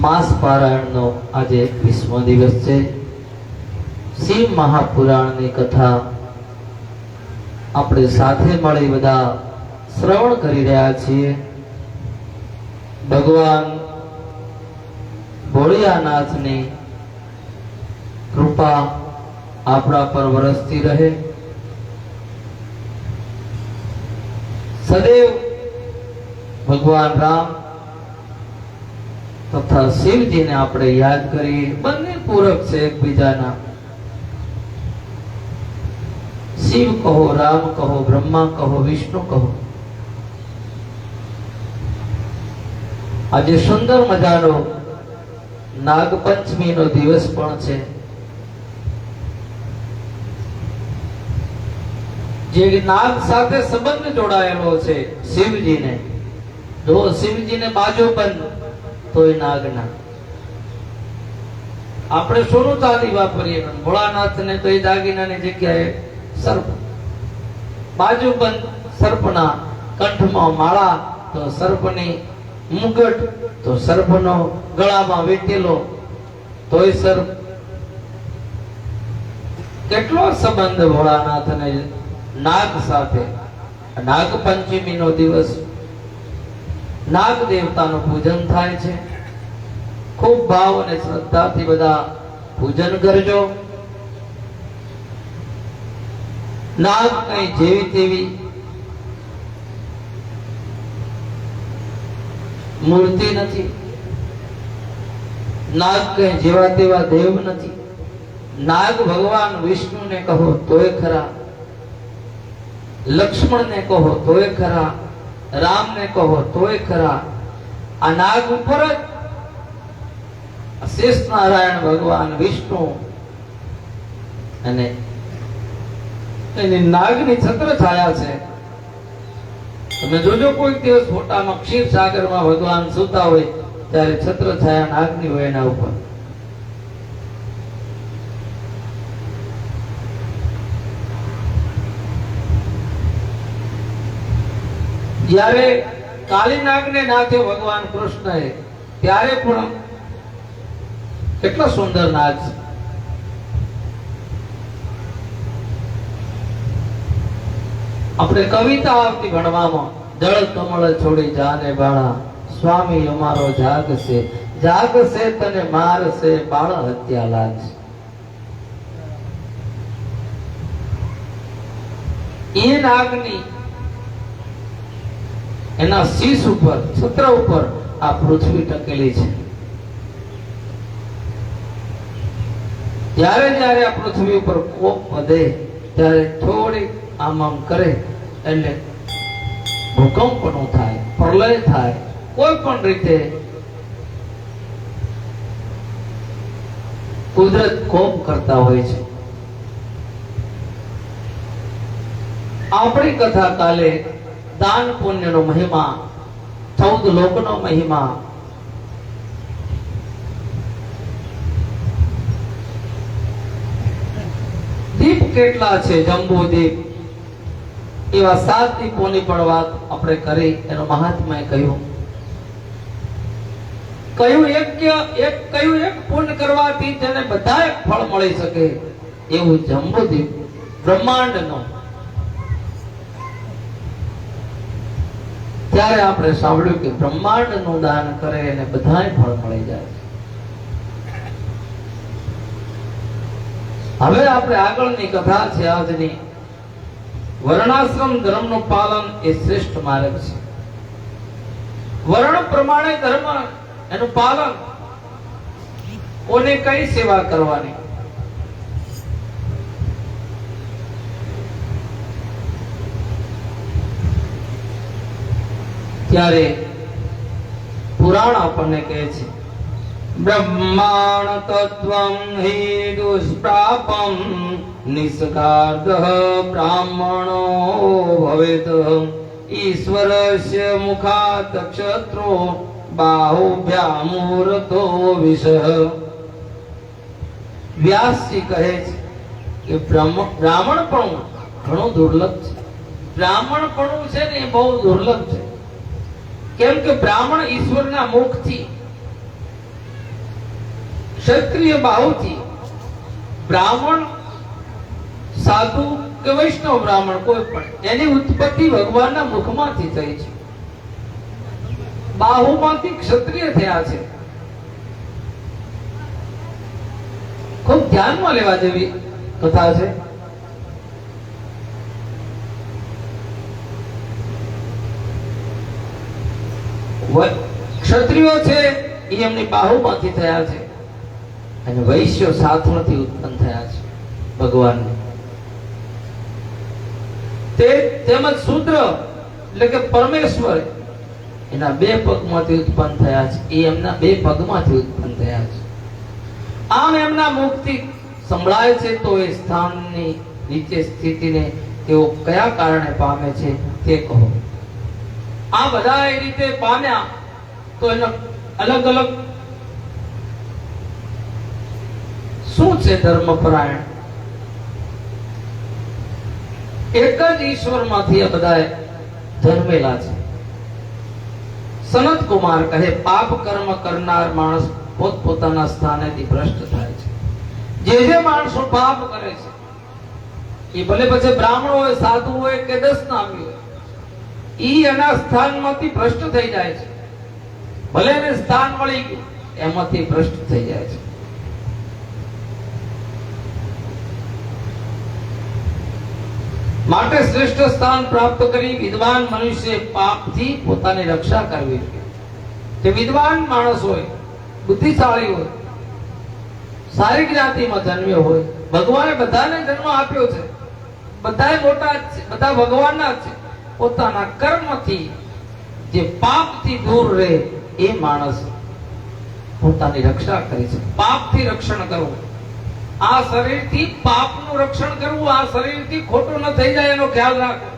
માસ પારાયણનો આજે 20મો દિવસ છે। શિવ મહાપુરાણની કથા આપણે સાથે મળી બધા શ્રવણ કરી રહ્યા છીએ। ભગવાન ભોળિયાનાથની કૃપા આપણા પર વરસતી રહે। સદૈવ ભગવાન રામ તથા શિવજીને આપણે યાદ કરીએ। બંને પૂરક છે એકબીજાના। શિવ કહો, રામ કહો, બ્રહ્મા કહો, વિષ્ણુ કહો। આજે સુંદર મજાનો નાગપંચમીનો દિવસ પણ છે। જે નાગ સાથે સંબંધ જોડાયેલો છે શિવજીને। જો શિવજીને બાજુ બંધ તોય નાગના। આપણે સોનું ચાંદી વાપરીએ, ભોળાનાથને તો એ દાગીનાની જગ્યાએ સર્પ। બાજુ બંધ સર્પના, કંઠમાં માળા તો સર્પની, મુગટ તો સર્પનો, ગળામાં વીંટેલો તોય સર્પ। કેટલો સંબંધ ભોળાનાથ અને નાગ સાથે। નાગ પંચમી નો દિવસ નાગ દેવતાનું પૂજન થાય છે। ખૂબ ભાવ અને શ્રદ્ધાથી બધા પૂજન કરજો। નાગ કઈ જેવી તેવી મૂર્તિ નથી। નાગ કઈ જેવા તેવા દેવ નથી। નાગ ભગવાન વિષ્ણુને કહો તોય ખરા, લક્ષ્મણને કહો તોય ખરા, રામને કહો તોય ખરા। આ નાગ ઉપર જ શેષ નારાયણ ભગવાન વિષ્ણુ અને એની નાગની છત્ર છાયા છે। તમે જોજો કોઈ દિવસ ફોટામાં ક્ષીર સાગરમાં ભગવાન સૂતા હોય ત્યારે છત્ર છાયા નાગની હોય એના ઉપર। જ્યારે કાળી નાગને નાથ્યો ભગવાન કૃષ્ણએ ત્યારે પણ કેટલા સુંદર નાગ છે। આપણે કવિતા આવતી ભણવામાં, જળ કમળ છોડી જાને બાળા, સ્વામી અમારો જાગશે, જાગશે તને મારશે, બાળ હત્યા લાગશે। એ નાગની એના શીશ ઉપર, છત્ર ઉપર આ પૃથ્વી ટકેલી છે। જ્યારે જ્યારે આ પૃથ્વી ઉપર કોપ વધે ત્યારે થોડી આમ કરે એટલે ભૂકંપનું થાય, પ્રલય થાય, કોઈ પણ રીતે કુદરત કોપ કરતા હોય છે। આપણી કથા કાલે દાન પુણ્યનો મહિમા, 14 લોકનો મહિમા, દીપ કેટલા છે, જંબુ દીપ, એવા 7 દીપોની પણ વાત આપણે કરી। એનો મહાત્મા કહ્યું એક પુણ્ય કરવાથી તેને બધા ફળ મળી શકે એવું જંબુ દીપ બ્રહ્માંડનો। ત્યારે આપણે સાંભળ્યું કે બ્રહ્માંડનું દાન કરે અને બધાય ફળ મળી જાય। હવે આપણે આગળની કથા છે આજની। વર્ણાશ્રમ ધર્મનું પાલન એ શ્રેષ્ઠ માર્ગ છે। વર્ણ પ્રમાણે ધર્મ એનું પાલન, કોને કઈ સેવા કરવાની, ત્યારે પુરાણ આપણને કહે છે બ્રહ્માણ તત્વં હિ દુષ્પ્રાપં નિષ્કાર્દઃ બ્રાહ્મણો ભવેત ઈશ્વરસ્ય મુખાત ક્ષત્રો બાહુભ્યામૂર્તો વિષ। વ્યાસજી કહે છે કે બ્રાહ્મણપણું ઘણું દુર્લભ છે। બ્રાહ્મણપણું છે ને એ બહુ દુર્લભ છે। કેમ કે બ્રાહ્મણ ઈશ્વરના મુખથી ક્ષત્રિય બાહુથી બ્રાહ્મણ, સાધુ કે વૈષ્ણવ બ્રાહ્મણ કોઈ પણ, એની ઉત્પત્તિ ભગવાનના મુખમાંથી થઈ છે. બાહુમાંથી ક્ષત્રિય થયા છે. ખૂબ ધ્યાનમાં લેવા જેવી કથા છે. ક્ષત્રિયો છે એ એમની બાહુમાંથી થયા છે અને વૈશ્યો સાથમાંથી ઉત્પન્ન થયા છે ભગવાન. તેમજ શૂદ્ર એટલે કે પરમેશ્વર એના બે પગમાંથી ઉત્પન્ન થયા છે. એ એમના બે પગમાંથી ઉત્પન્ન થયા છે. આમ એમના મુખથી સંભળાય છે તો એ સ્થાનની નીચે સ્થિતિને તેઓ કયા કારણે પામે છે તે કહો. આ બધા એ રીતે પામ્યા તો એનો અલગ અલગ શું છે ધર્મપરાયણ? એક જ ઈશ્વરમાંથી આ બધા જન્મેલા છે. સનત કુમાર કહે, પાપ કર્મ કરનાર માણસ પોતપોતાના સ્થાનેથી ભ્રષ્ટ થાય છે. જે માણસો પાપ કરે છે એ ભલે પછી બ્રાહ્મણ હોય, સાધુ હોય કે દસનામી હોય, ઈ એના સ્થાનમાંથી ભ્રષ્ટ થઈ જાય છે. ભલે એને સ્થાન મળી ગયું, એમાંથી ભ્રષ્ટ થઈ જાય છે. માટે શ્રેષ્ઠ સ્થાન પ્રાપ્ત કરી વિદ્વાન મનુષ્ય પાપથી પોતાની રક્ષા કરવી જોઈએ. જે વિદ્વાન માણસ હોય, બુદ્ધિશાળી હોય, સારી જ્ઞાતિમાં જન્મ્યો હોય, ભગવાને બધાને જન્મ આપ્યો છે, બધા મોટા જ છે, બધા ભગવાનના જ છે. પોતાના કર્મથી જે પાપથી દૂર રહે એ માણસ પોતાની રક્ષા કરે છે. પાપથી રક્ષણ કરવું, આ શરીરથી પાપનું રક્ષણ કરવું, આ શરીરથી ખોટું ન થઈ જાય એનો ખ્યાલ રાખો.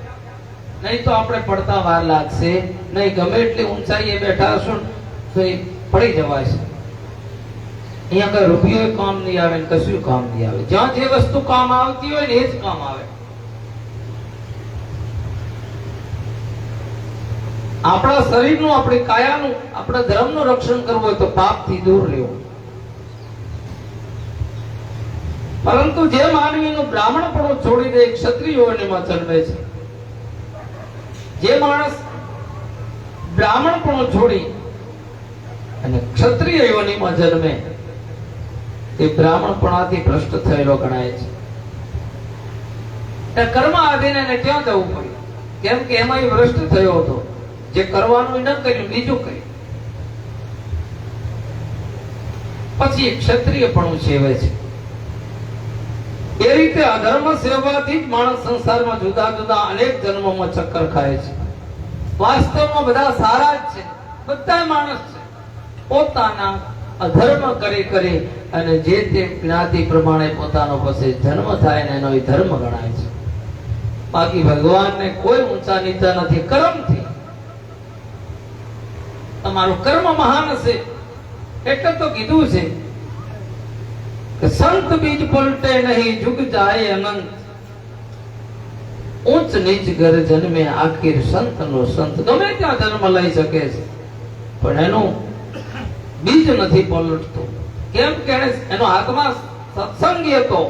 નહીં તો આપણે પડતા વાર લાગશે. નહીં ગમે એટલી ઊંચાઈએ બેઠા હશું તો એ પડી જવાશે. અહીંયા કઈ રૂપિયો કામ નહીં આવે, કશું કામ નહીં આવે. જ્યાં જે વસ્તુ કામ આવતી હોય ને એ જ કામ આવે. આપણા શરીરનું, આપણી કાયાનું, આપણા ધર્મનું રક્ષણ કરવું હોય તો પાપથી દૂર રહેવું. પરંતુ જે માનવીનું બ્રાહ્મણપણું છોડી દે, ક્ષત્રિયોમાં જન્મે છે. જે માણસ બ્રાહ્મણપણું છોડી અને ક્ષત્રિય યોનિમાં જન્મે તે બ્રાહ્મણપણાથી ભ્રષ્ટ થયેલો ગણાય છે. કર્મ આધીન એને ત્યાં જવું પડ્યું, કેમ કે એમાં એ ભ્રષ્ટ થયો હતો. જે કરવાનું ન કર્યું, બીજું કર્યું. પછી ક્ષત્રિયપણું સેવે છે. એ રીતે અધર્મ સેવાથી જ માણસ સંસારમાં જુદા જુદા અનેક જન્મોમાં ચક્કર ખાય છે. વાસ્તવમાં બધા સારા જ છે, બધા માણસ છે. પોતાના અધર્મ કરી અને જે તે જ્ઞાતિ પ્રમાણે પોતાનો પછી જન્મ થાય ને એનો એ ધર્મ ગણાય છે. બાકી ભગવાનને કોઈ ઊંચા નીચા નથી. કર્મથી તમારું કર્મ મહાન હશે એટલે તો કીધું છે કે સંત બીજ પલટે નહીં, જુગ જાય અનંત. ઊંચ નીચ ઘર જન્મે આખીર સંત નો સંત. ગમે ત્યાં જન્મ લઈ શકે છે પણ એનું બીજ નથી પલટતું. કેમ કે એનો આત્મા સત્સંગી હતો.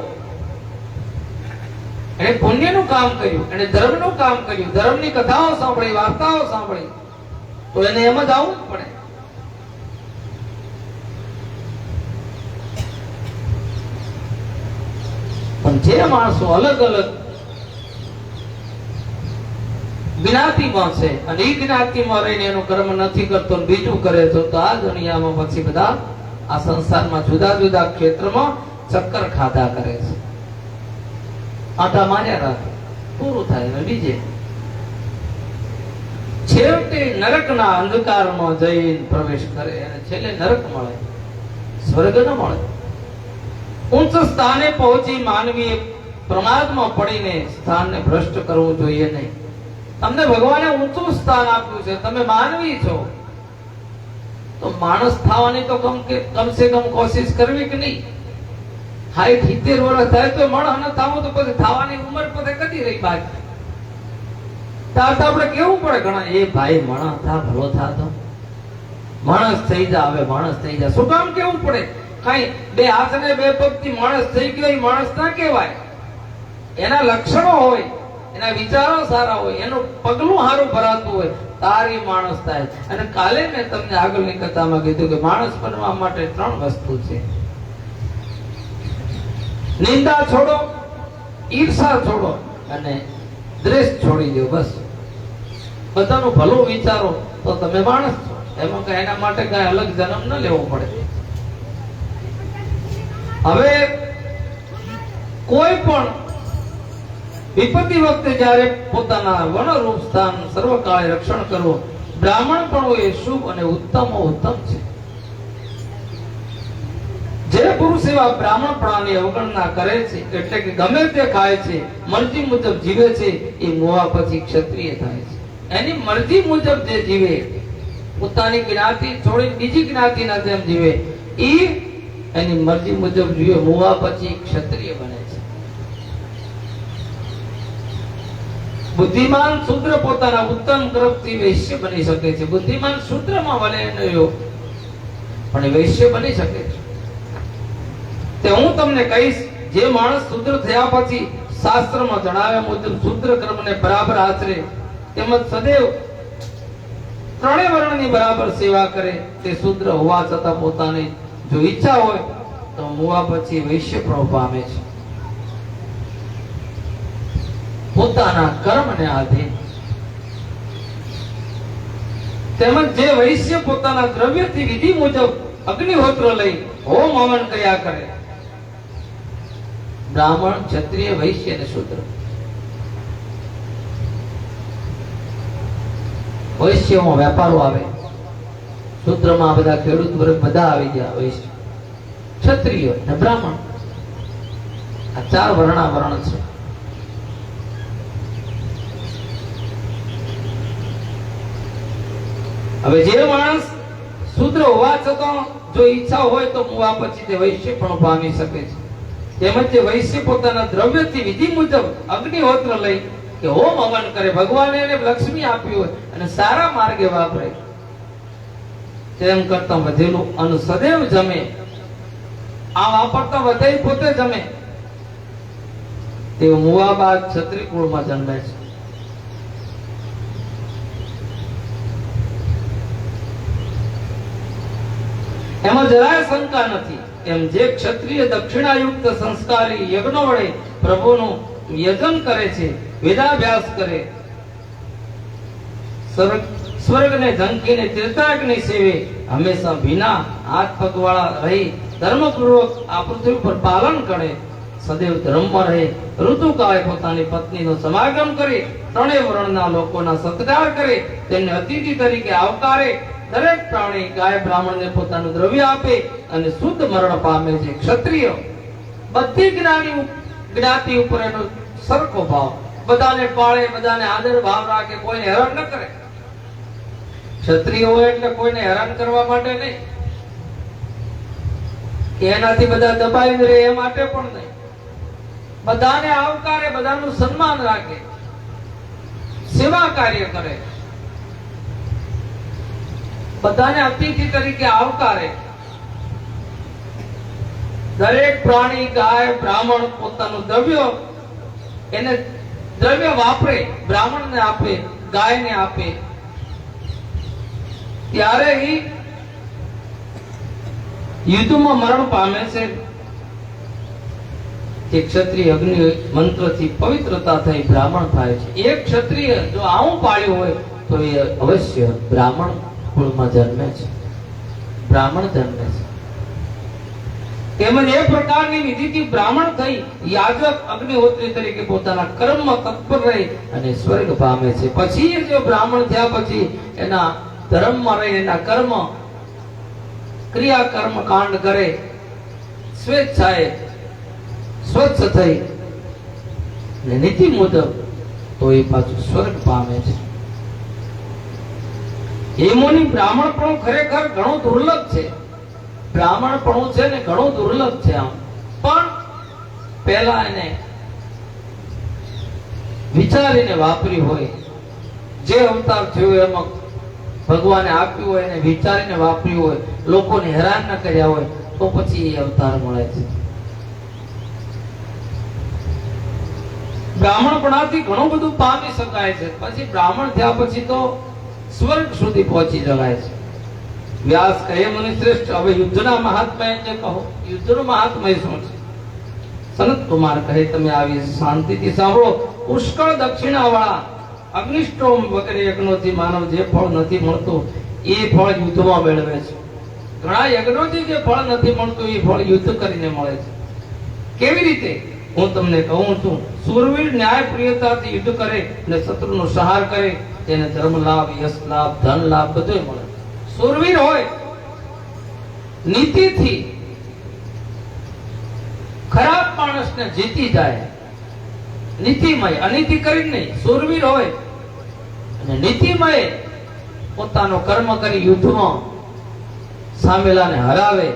એને પુણ્યનું કામ કર્યું, એને ધર્મનું કામ કર્યું, ધર્મની કથાઓ સાંભળી, વાર્તાઓ સાંભળી, તો એને એમ જ આવવું જ પડે. પણ જે માણસો અલગ અલગ જ્ઞાતિમાં છે અને એ જ્ઞાતિમાં રહીને એનું કર્મ નથી કરતો, બીજું કરે તો આ દુનિયામાં પછી બધા આ સંસારમાં જુદા જુદા ક્ષેત્રમાં ચક્કર ખાધા કરે છે. આટા માર્યા રાખે, પૂરું થાય હવે બીજે. છેવટે નરકના અંધકારમાં જઈને પ્રવેશ કરે અને છેલ્લે નરક મળે, સ્વર્ગ ન મળે. ઉચ્ચ સ્થાને પહોંચી માનવીએ પ્રમાદમાં પડીને સ્થાનને ભ્રષ્ટ કરવું જોઈએ નહીં. તમને ભગવાને ઊંચું સ્થાન આપ્યું છે, તમે માનવી છો તો માણસ થવાની તો કમસે કમ કોશિશ કરવી કે નહીં. 60-70 વર્ષ થાય તો માણસ ન થવું તો પછી થવાની ઉંમર પછી કદી રહી બાકી. ત્યાં તો આપણે કેવું પડે ઘણા, એ ભાઈ માણસ થા, ભલો થા, તો માણસ થઈ જા, હવે માણસ થઈ જા. શું કામ કેવું પડે? કઈ બે હાથ ને બે પગ થી માણસ થઈ ગયો એ માણસ ના કહેવાય. એના લક્ષણો હોય, એના વિચારો સારા હોય, એનું પગલું સારું ભરાતું હોય તારી માણસ થાય. અને કાલે મેં તમને આગળની કથામાં કીધું કે માણસ બનવા માટે 3 વસ્તુ છે. નિંદા છોડો, ઈર્ષા છોડો અને દ્વેષ છોડી દો. બસ બધાનું ભલું વિચારો તો તમે માણસ છો. એમાં કઈ એના માટે કઈ અલગ જન્મ ન લેવો પડે. હવે કોઈ પણ વિપત્તિ વખતે જ્યારે પોતાના વર્ણરૂપ સ્થાન સર્વકાળે રક્ષણ કરવું, બ્રાહ્મણ પણ એ શુભ અને ઉત્તમ છે. જે પુરુષ એવા બ્રાહ્મણપણાની અવગણના કરે છે, એટલે કે ગમે તે ખાય છે, મરજી મુજબ જીવે છે, એ મોવા પછી ક્ષત્રિય થાય છે. એની મરજી મુજબ જે જીવે, પોતાની જ્ઞાતિ છોડી બીજી જ્ઞાતિના જેમ જીવે, એ એની મરજી મુજબ જીવે, મોવા પછી ક્ષત્રિય બને છે. બુદ્ધિમાન શૂદ્ર પોતાના ઉત્તમ કર્મથી વૈશ્ય બની શકે છે. બુદ્ધિમાન શૂદ્રમાં વલે નયો પણ વૈશ્ય બની શકે છે. તે હું તમને કહીશ, જે માણસ શૂદ્ર થયા પછી શાસ્ત્રમાં જણાવ્યા મુજબ શૂદ્ર કર્મને બરાબર આચરે, તેમજ સદૈવ 3 વર્ણની બરાબર સેવા કરે, તે શૂદ્ર હોવા છતાં પોતાની જો ઈચ્છા હોય તો મોવા પછી વૈશ્ય પણ પામે છે. પોતાના કર્મને આધીન. તેમજ જે વૈશ્ય પોતાના દ્રવ્યથી વિધિ મુજબ અગ્નિહોત્ર લઈ હોમ હવન કર્યા કરે, બ્રાહ્મણ, ક્ષત્રિય, વૈશ્ય અને શૂદ્ર. વૈશ્યમાં વેપારો આવે, શૂદ્રમાં બધા ખેડૂત વર્ગ બધા આવી ગયા. વૈશ્ય, ક્ષત્રિય અને બ્રાહ્મણ, આ 4 વર્ણ છે. હવે જે માણસ શૂદ્ર હોવા છતાં જો ઈચ્છા હોય તો મોવા પછી તે વૈશ્ય પણ પામી શકે છે. તેમજ જે વૈશ્ય પોતાના દ્રવ્યથી વિધિ મુજબ અગ્નિહોત્ર લઈ કે હોમ હવન કરે, ભગવાને એને લક્ષ્મી આપી હોય અને સારા માર્ગે વાપરે, તેમ કરતા વધેલું અન્ન સદૈવ જમે. આ વાપરતા વધે પોતે જમે, તે મોવા બાદ ક્ષત્રિય કુળમાં જન્મે છે. એમાં જરાય શંકા નથી. એમ જે ક્ષત્રિય દક્ષિણાયુક્ત સંસ્કારી યજ્ઞ વડે પ્રભુનું યજન કરે છે, વેદાભ્યાસ કરે, સ્વર્ગને ઝંખીને તીર્થાગ્નિ સેવે, હંમેશા ભીના હાથ પગવાળા રહી ધર્મપૂર્વક આ પૃથ્વી પર પાલન કરે, સદૈવ ધર્મમાં રહે, ઋતુકાળે પોતાની પત્નીનો સમાગમ કરે, 3 વર્ણના લોકોના સત્કાર કરે, તેમને અતિથિ તરીકે આવકારે, દરેક પ્રાણી ગાય બ્રાહ્મણને પોતાનું દ્રવ્ય આપે અને શુદ્ધ મરણ પામે છે. ક્ષત્રિય બધી જ્ઞાતિ ઉપર એનો સરખો ભાવ, બધાને પાળે, બધાને આદર ભાવ રાખે, કોઈને હેરાન ન કરે. ક્ષત્રિય હોય એટલે કોઈને હેરાન કરવા માટે નહીં, કે એનાથી બધા દબાઈ રહે એ માટે પણ નહીં. બધાને આવકારે, બધાનું સન્માન રાખે, સેવા કાર્ય કરે, બધાને અતિથિ તરીકે આવકારે. દરેક પ્રાણી ગાય બ્રાહ્મણ પોતાનું દ્રવ્ય એને દ્રવ્ય વાપરે, બ્રાહ્મણને આપે, ગાયને આપે, ત્યારે એ યુદ્ધમાં મરણ પામે છે. તે ક્ષત્રિય અગ્નિ મંત્રથી પવિત્રતા થઈ બ્રાહ્મણ થાય છે. એક ક્ષત્રિય જો આવું પાળ્યું હોય તો એ અવશ્ય બ્રાહ્મણ કુળમાં જન્મે છે, બ્રાહ્મણ જન્મે છે. તેમજ એ પ્રકારની વિધિથી બ્રાહ્મણ થઈ યાજક અગ્નિહોત્રી તરીકે પોતાના કર્મમાં તત્પર રહી અને સ્વર્ગ પામે છે. પછી જો બ્રાહ્મણ થયા પછી એના ધર્મમાં રહી એના કર્મ ક્રિયા કર્મ કાંડ કરે, સ્વેચ્છાએ સ્વચ્છ થઈ નીતિ મુજબ, તો એ પાછું સ્વર્ગ પામે છે. એમોની બ્રાહ્મણપણું ખરેખર ઘણું દુર્લભ છે. બ્રાહ્મણપણું છે ને ઘણું દુર્લભ છે. આમ પણ પહેલા એને વિચારીને વાપરી હોય, જે અવતાર થયો એમાં ભગવાને આપ્યું હોય એને વિચારીને વાપર્યું હોય, લોકોને હેરાન ન કર્યા હોય, તો પછી એ અવતાર મળે છે. બ્રાહ્મણપણાથી ઘણું બધું પામી શકાય છે, પછી બ્રાહ્મણ થયા પછી તો સ્વર્ગ સુધી પહોંચી જવાય છે. વ્યાસ કહે મુનિ શ્રેષ્ઠ, હવે યુદ્ધના મહાત્મય જે કહો, યુદ્ધનું મહાત્મય શું છે? સનત કુમાર કહે તમે આવી શાંતિથી સાંભળો. પુષ્કળ દક્ષિણા વાળા અગ્નિષ્ટોમ વગેરે યજ્ઞોથી માનવ જે ફળ નથી મળતું એ ફળ યુદ્ધમાં મેળવે છે. ઘણા યજ્ઞોથી જે ફળ નથી મળતું એ ફળ યુદ્ધ કરીને મળે છે. કેવી રીતે? હું તમને કહું છું. સુરવીર ન્યાય પ્રિયતાથી યુદ્ધ કરે અને શત્રુનો સંહાર કરે, તેને ધર્મ લાભ, યશ લાભ, ધન લાભ બધું મળે. સુરવીર હોય, નીતિથી ખરાબ માણસને જીતી જાય, નીતિમય, અનીતિ કરી નહીં. સુરવીર હોય અને નીતિમય પોતાનો કર્મ કરી યુદ્ધમાં સામેલાને હરાવે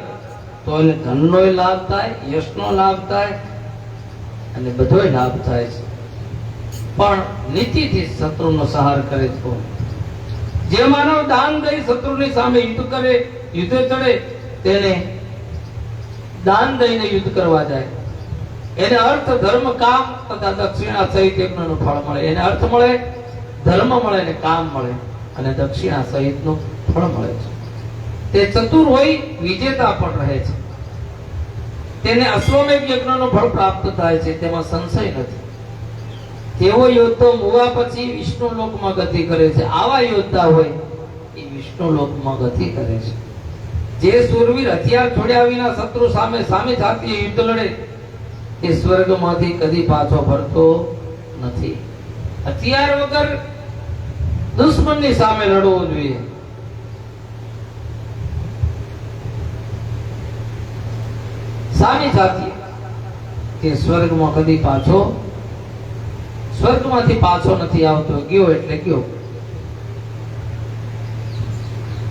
તો એને ધનનો લાભ થાય, યશનો લાભ થાય અને બધોય લાભ થાય છે. પણ નીતિથી શત્રુનો સંહાર કરે તો, જે માનવ દાન દઈ શત્રુની સામે યુદ્ધ કરે, યુદ્ધે ચડે, તેને દાન દઈને યુદ્ધ કરવા જાય, એને અર્થ, ધર્મ, કામ તથા દક્ષિણા સહિત યજ્ઞનું ફળ મળે. એને અર્થ મળે, ધર્મ મળે ને કામ મળે અને દક્ષિણા સહિતનું ફળ મળે છે. તે ચતુર હોય, વિજેતા પણ રહે છે. તેને અશ્વમેઘ યજ્ઞનું ફળ પ્રાપ્ત થાય છે, તેમાં સંશય નથી. તેઓ યોદ્ધો મુવા પછી વિષ્ણુ લોકમાં ગતિ કરે છે. આવા યોદ્ધા હોય એ વિષ્ણુ લોકમાં ગતિ કરે છે. જે સુરવીર હથિયાર છોડ્યા વિના શત્રુ સામે સાથી યુદ્ધ લડે એ સ્વર્ગમાંથી કદી પાછો ફરતો નથી. હથિયાર વગર દુશ્મનની સામે લડવું જોઈએ. સાથી કે સ્વર્ગમાં કદી સ્વર્ગમાંથી પાછો નથી આવતો. ગયો એટલે ગયો.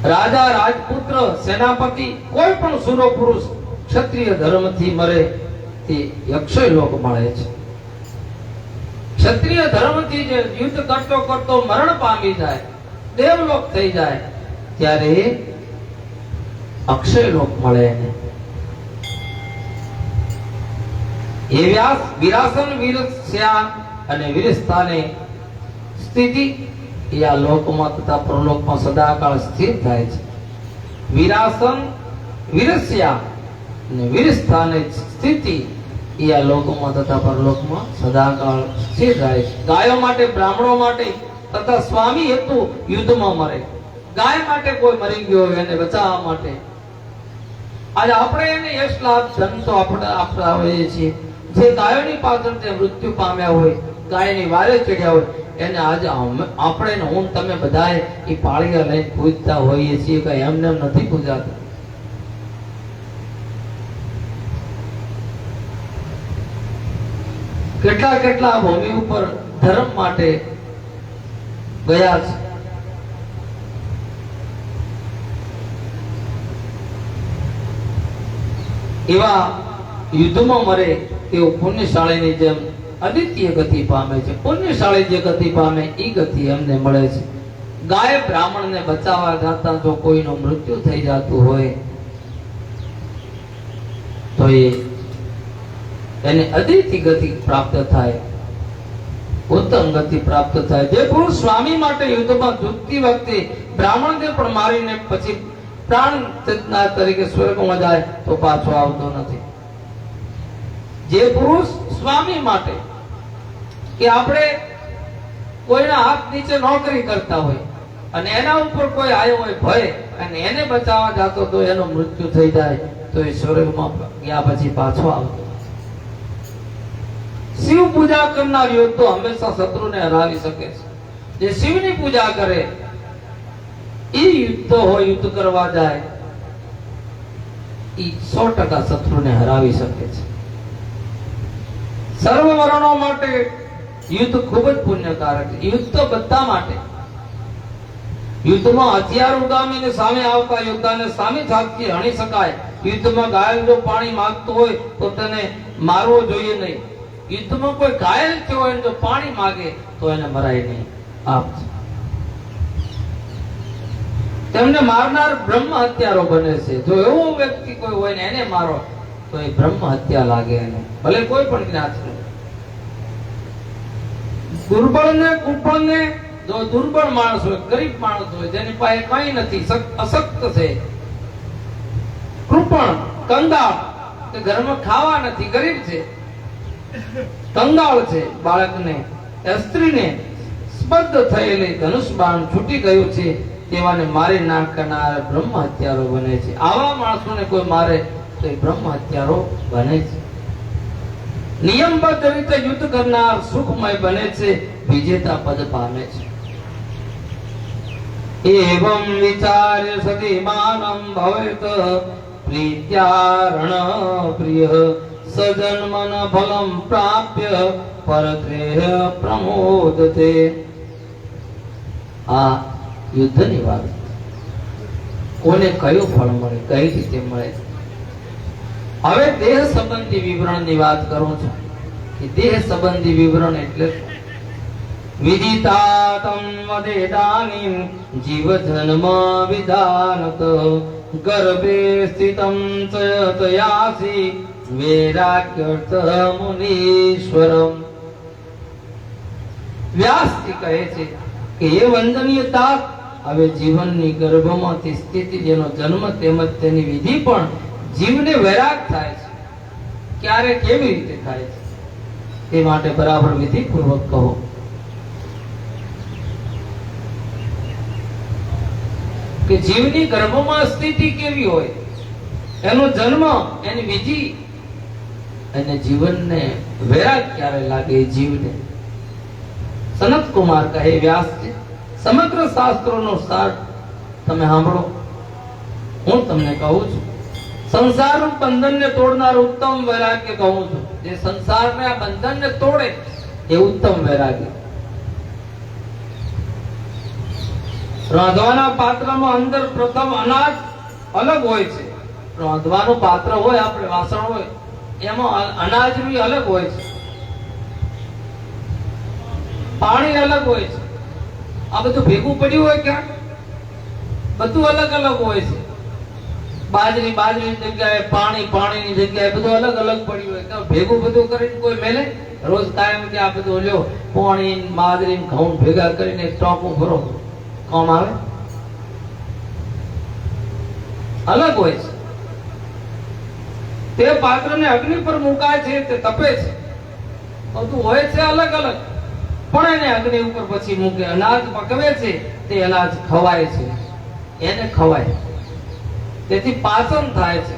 રાજા, રાજપુત્ર, સેનાપતિ, કોઈ પણ સુરો પુરુષ ક્ષત્રિય ધર્મથી મરે તે અક્ષય લોક મળે છે. ક્ષત્રિય ધર્મથી જે યુદ્ધ કરતો કરતો મરણ પામી જાય, દેવલોક થઈ જાય, ત્યારે અક્ષય લોક મળે એને. એ વ્યાસ વિરાસન, વીરસ્યા અને વીરસ્થાને સ્થિતિ એ આ લોકમાં તથા પ્રલોકમાં સદાકાળ સ્થિર થાય છે. વિરાસન, વીરસ્યા અને વીરસ્થાને સ્થિતિ એ આ લોકમાં તથા પરલોકમાં સદાકાળ સ્થિર થાય છે. ગાયો માટે, બ્રાહ્મણો માટે તથા સ્વામી હેતુ યુદ્ધમાં મરે. ગાય માટે કોઈ મરી ગયો હોય એને બચાવવા માટે. આજે આપણે એને યશ લાભ, ધન તો આપણે આપતા હોઈએ છીએ. જે ગાયોની પાછળ તે મૃત્યુ પામ્યા હોય, ગાયની વારે ચડ્યા હોય, એને આજે આપણે, હું, તમે બધાએ એ પાળિયા લઈને પૂજતા હોઈએ છીએ. કઈ એમને નથી પૂજાતા. કેટલા કેટલા ભૂમિ ઉપર ધર્મ માટે ગયા છે. એવા યુદ્ધમાં મરે તેઓ પુણ્યશાળીની જેમ અદિત્ય ગતિ પામે છે. પુણ્યશાળી જે ગતિ પામે એ ગતિ એમને મળે છે. ગાય બ્રાહ્મણને બચાવવા જતા જો કોઈનું મૃત્યુ થઈ જતું હોય તો એને અદિત્ય ગતિ પ્રાપ્ત થાય, ઉત્તમ ગતિ પ્રાપ્ત થાય. જે પુરુષ સ્વામી માટે યુદ્ધમાં જુદતી વખતે બ્રાહ્મણને પણ મારીને પછી પ્રાણ ચેતના તરીકે સ્વર્ગમાં જાય તો પાછો આવતો નથી. જે પુરુષ સ્વામી માટે, કે આપણે કોઈના હાથ નીચે નોકરી કરતા હોય અને એના ઉપર કોઈ આવ્યો હોય ભય અને એને બચાવવા જતો તો એનો મૃત્યુ થઈ જાય તો એ સ્વર્ગમાં ગયા પછી પાછો આવતો. શિવ પૂજા કરનાર યોદ્ધો હંમેશા શત્રુને હરાવી શકે છે. જે શિવની પૂજા કરે એ યુદ્ધ હોય, યુદ્ધ કરવા જાય એ 100% શત્રુને હરાવી શકે છે. સર્વ વર્ણો માટે યુદ્ધ ખૂબ જ પુણ્યકારક છે. યુદ્ધ તો બધા માટે. યુદ્ધમાં હથિયાર ઉગામીને સામે આવતા યોદ્ધાને સામે જાતથી હણી શકાય. યુદ્ધમાં ઘાયલ જો પાણી માંગતો હોય તો તેને મારવો જોઈએ નહીં. યુદ્ધમાં કોઈ ઘાયલ થયો હોય જો પાણી માંગે તો એને મરાય નહીં. આપ તેમને મારનાર બ્રહ્મ હત્યારો બને છે. જો એવો વ્યક્તિ કોઈ હોય ને એને મારો તો એ બ્રહ્મ હત્યા લાગે એને, ભલે કોઈ પણ જ્ઞાતિનો. દુર્બળ ને કૃપણ ને, જો દુર્બળ માણસ હોય, ગરીબ માણસ હોય, જેની પાસે કઈ નથી, અશક્ત છે, કૃપણ કંગાળ, કે ઘરમાં ખાવા નથી, ગરીબ છે, કંગાળ છે, બાળકને સ્ત્રીને સ્પર્ધ થયેલી ધનુષ બાણ છૂટી ગયું છે તેવાને મારી નાખનાર બ્રહ્મ હત્યારો બને છે. આવા માણસોને કોઈ મારે તો એ બ્રહ્મ હત્યારો બને છે. નિયમબદ્ધ રીતે યુદ્ધ કરનાર સુખમય બને છે, વિજેતા પદ પામે છે. એવં વિચાર્ય સતી માનમ ભવેત પ્રીત્યારણ પ્રિય સજન્મન ફલમ પ્રાપ્ય પરત્રેહ પ્રમોદતે. આ યુદ્ધની વાત, કોને કયું ફળ મળે, કઈ રીતે મળે. હવે દેહ સંબંધી વિવરણની વાત કરું છું કે દેહ સંબંધી વિવરણ એટલે વિદિતાતમ વદેદાનીમ જીવ જન્મ વિધાનત ગર્ભે સ્થિતમ તયાસી વૈરાગ્યર્થ મુનીશ્વરમ. વ્યાસજી કહે છે કે એ વંદનીય તાત, હવે જીવનની ગર્ભમાંથી સ્થિતિ જેનો જન્મ તેમજ તેની વિધિ પણ જીવને વૈરાગ થાય છે. ક્યારે કેવી રીતે થાય છે તે માટે બરાબર વિધિ પૂર્વક કહો. કે જીવની ગર્ભમાં સ્થિતિ કેવી હોય, એનો જન્મ, એની વિધિ, અને જીવનને વૈરાગ ક્યારે લાગે જીવને. સનત કુમાર કહે વ્યાસજી, સમગ્ર શાસ્ત્રોનો સાર તમે સાંભળો. હું તમને કહું છું, સંસાર બંધનને તોડનાર ઉત્તમ વૈરાગ્ય કહું છું. જે સંસારના બંધનને તોડે એ ઉત્તમ વૈરાગ્ય. રાંધવાના પાત્રમાં અંદર પ્રથમ અનાજ અલગ હોય છે. રાંધવાનું પાત્ર હોય, આપણે વાસણ હોય, એમાં અનાજ બી અલગ હોય છે, પાણી અલગ હોય છે. આ બધું ભેગું પડ્યું હોય ક્યાં, બધું અલગ અલગ હોય છે. બાજરી બાજરીની જગ્યાએ, પાણી પાણીની જગ્યાએ, બધું અલગ અલગ પડ્યું હોય. ભેગું બધું કરીને કોઈ મેલે? રોજ કાયમ કે આ બધું લ્યો, પાણી બાજરી ઘઉં ભેગા કરીને ટોપું ભરો, કામ આવે? અલગ હોય છે. તે પાત્રને અગ્નિ પર મુકાય છે, તે તપે છે, બધું હોય છે અલગ અલગ, પણ એને અગ્નિ ઉપર પછી મૂકે. અનાજ પકવે છે, તે અનાજ ખવાય છે, એને ખવાય, તેથી પાચન થાય છે.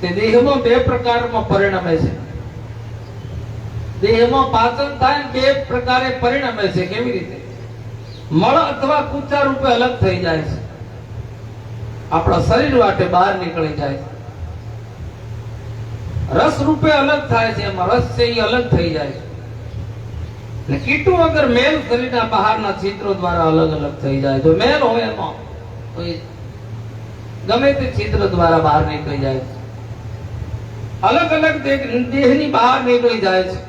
તે દેહમાં બે પ્રકારમાં પરિણમે છે. દેહમાં પાચન થાય બે પ્રકારે પરિણમે છે. કેવી રીતે? મળ અથવા કૂચા રૂપે અલગ થઈ જાય છે, આપણા શરીર વાટે બહાર નીકળી જાય છે. રસ રૂપે અલગ થાય છે, એમાં રસ છે એ અલગ થઈ જાય છે. એટલે કીટું અગર મેલ શરીરના બહારના છિદ્રો દ્વારા અલગ અલગ થઈ જાય, જો મેલ હોય એમાં તો ગમે તે છિદ્ર દ્વારા બહાર નીકળી જાય છે. અલગ અલગ દેહની બહાર નીકળી જાય છે.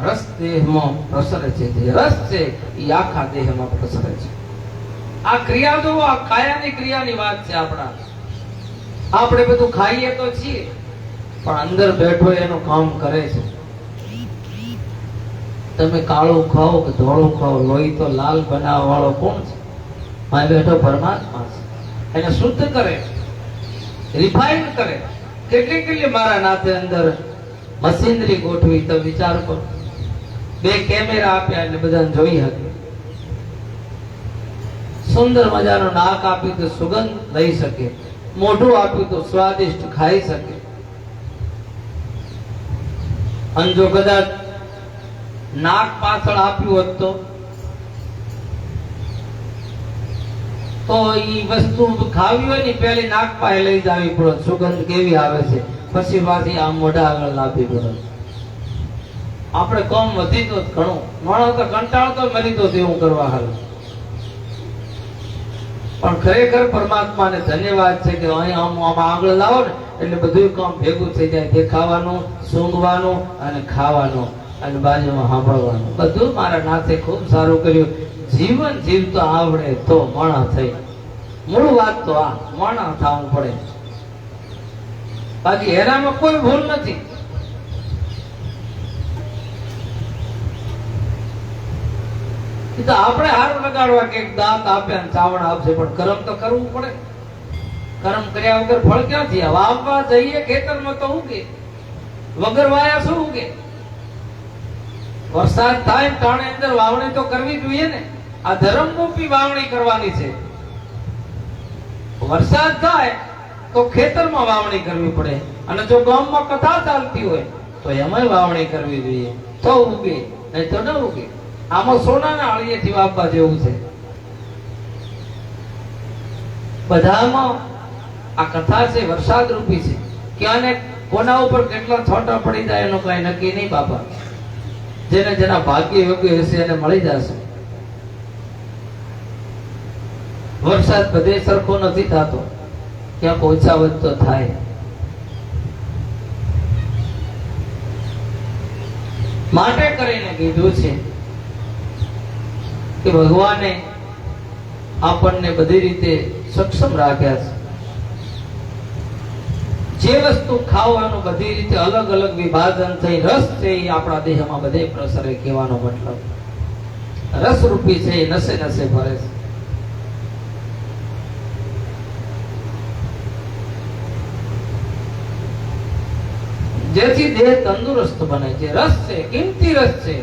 રસ દેહમાં પ્રસરે છે, જે રસ છે એ આખા દેહમાં પ્રસરે છે. આ ક્રિયા જો આ કાયાની ક્રિયાની વાત છે. આપણે બધું ખાઈએ તો છીએ, પણ અંદર બેઠો એનું કામ કરે છે. તમે કાળું ખાઓ કે ધોળું ખાઓ, લોહી તો લાલ બનાવવા વાળો કોણ છે? માં બેઠો પરમાત્મા છે. એને શુદ્ધ કરે, રિફાઇન કરે. કેટલી મારા નાથે અંદર મશીનરી ગોઠવી, તો વિચાર કરો. 2 કેમેરા આપ્યા એટલે બધાને જોઈ શકે. સુંદર મજાનું નાક આપ્યું તો સુગંધ લઈ શકે, મોઢું આપ્યું તો સ્વાદિષ્ટ ખાઈ શકે. અને જો કદાચ નાક પાછળ આપ્યું હોત તો ઈ વસ્તુ ખાવી હોય ને પેલી નાક પાસે લઈ જવી પડે, સુગંધ કેવી આવે છે, પછી પાછી આમ મોઢા આગળ લાવવી પડે. આપણે કમ વધી તો ઘણું, માણસ તો કંટાળતો મરી તો તેવું કરવા હાલ. પણ ખરેખર પરમાત્માને ધન્યવાદ છે કે અહીં આમ આગળ લાવો ને એટલે બધું કામ ભેગું થઈ જાય. દેખાવાનું, સૂંઘવાનું અને ખાવાનું અને બાજુમાં સાંભળવાનું, બધું મારા નાથે ખૂબ સારું કર્યું. જીવન જીવતો આવડે તો માણસ થઈ. મૂળ વાત તો આ માણા થવું પડે, બાકી એનામાં કોઈ ભૂલ નથી. તો આપણે હારું લગાડવા કે દાંત આપે અને ચાવણ આપશે, પણ કર્મ તો કરવું પડે. કર્મ કર્યા વગર ફળ ક્યાંથી? વાવવા જઈએ ખેતરમાં તો ઉગે, વગર વાયા શું ઉગે? વરસાદ થાય ટાણે અંદર વાવણી તો કરવી જોઈએ ને. આ ધર્મરૂપી વાવણી કરવાની છે. વરસાદ થાય તો ખેતરમાં વાવણી કરવી પડે, અને જો ગામમાં કથા ચાલતી હોય તો એમાં વાવણી કરવી જોઈએ, તો ઉગે, નહીં તો ન ઉગે. આમાં સોનાના અળિયેથી વાવવા જેવું છે. બધામાં આ કથા છે વરસાદ રૂપી છે. ક્યાં ને કોના ઉપર કેટલા છોટા પડી જાય એનું કઈ નક્કી નહીં બાપા. જેને જેના ભાગ્ય યોગ્ય હશે એને મળી જશે. વરસાદ બધે સરખો નથી થતો, ક્યાંક ઓછા વધતો થાય. માટે કરીને કીધું છે કે ભગવાને આપણને બધી રીતે સક્ષમ રાખ્યા છે. જે વસ્તુ ખાઓ એનું બધી રીતે અલગ અલગ વિભાજન થઈ રસ છે એ આપણા દેહમાં બધે પ્રસરે. કહેવાનો મતલબ રસ રૂપી છે, એ નસે નસે ભરે છે. જેથી દેહ તંદુરસ્ત બને છે. રસ છે, કિંમતી રસ છે,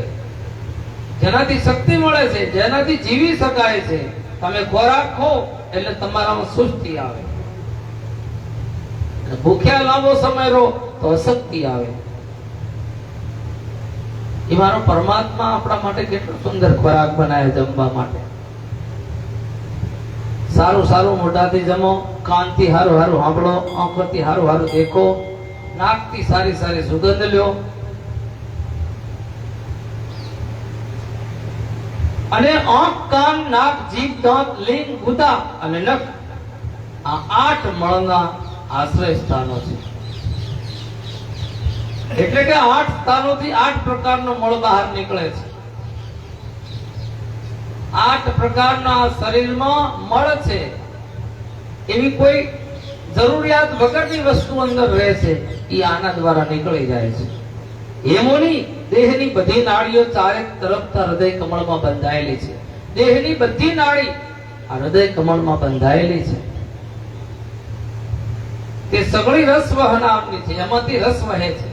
જેનાથી શક્તિ મળે છે, જેનાથી જીવી શકાય છે. તમે ખોરાક ખો એટલે તમારામાં સુસ્તી આવે, ભૂખ્યા લાંબો સમય રહો તો અશક્તિ આવે. એ મારો પરમાત્મા આપણા માટે કેટલો સુંદર ખોરાક બનાવે જમવા માટે. સારું સારું મોઢાથી જમો, કાનથી હારું હારું સાંભળો, આંખોથી હારું હારું દેખો, નાકથી સારી સારી સુગંધ લ્યો, અને આંખ, કાન, નાક, જીભ, દાંત, લિંગ, ગુદા અને નખ, આ 8 મળના આશ્રય સ્થાનો છે. એટલે કે 8 સ્થાનોથી 8 પ્રકારનો મળ બહાર નીકળે છે. 8 પ્રકારના શરીરમાં મળ છે. એવી કોઈ જરૂરિયાત વગરની વસ્તુ અંદર રહે છે, એ આના દ્વારા નીકળી જાય છે. એમોની દેહની બધી નાડીઓ ચારે તરફ હૃદય કમળમાં બંધાયેલી છે. દેહની બધી નાડી આ હૃદય કમળમાં બંધાયેલી છે. તે સગળી રસ વહનારની છે, એમાંથી રસ વહે છે.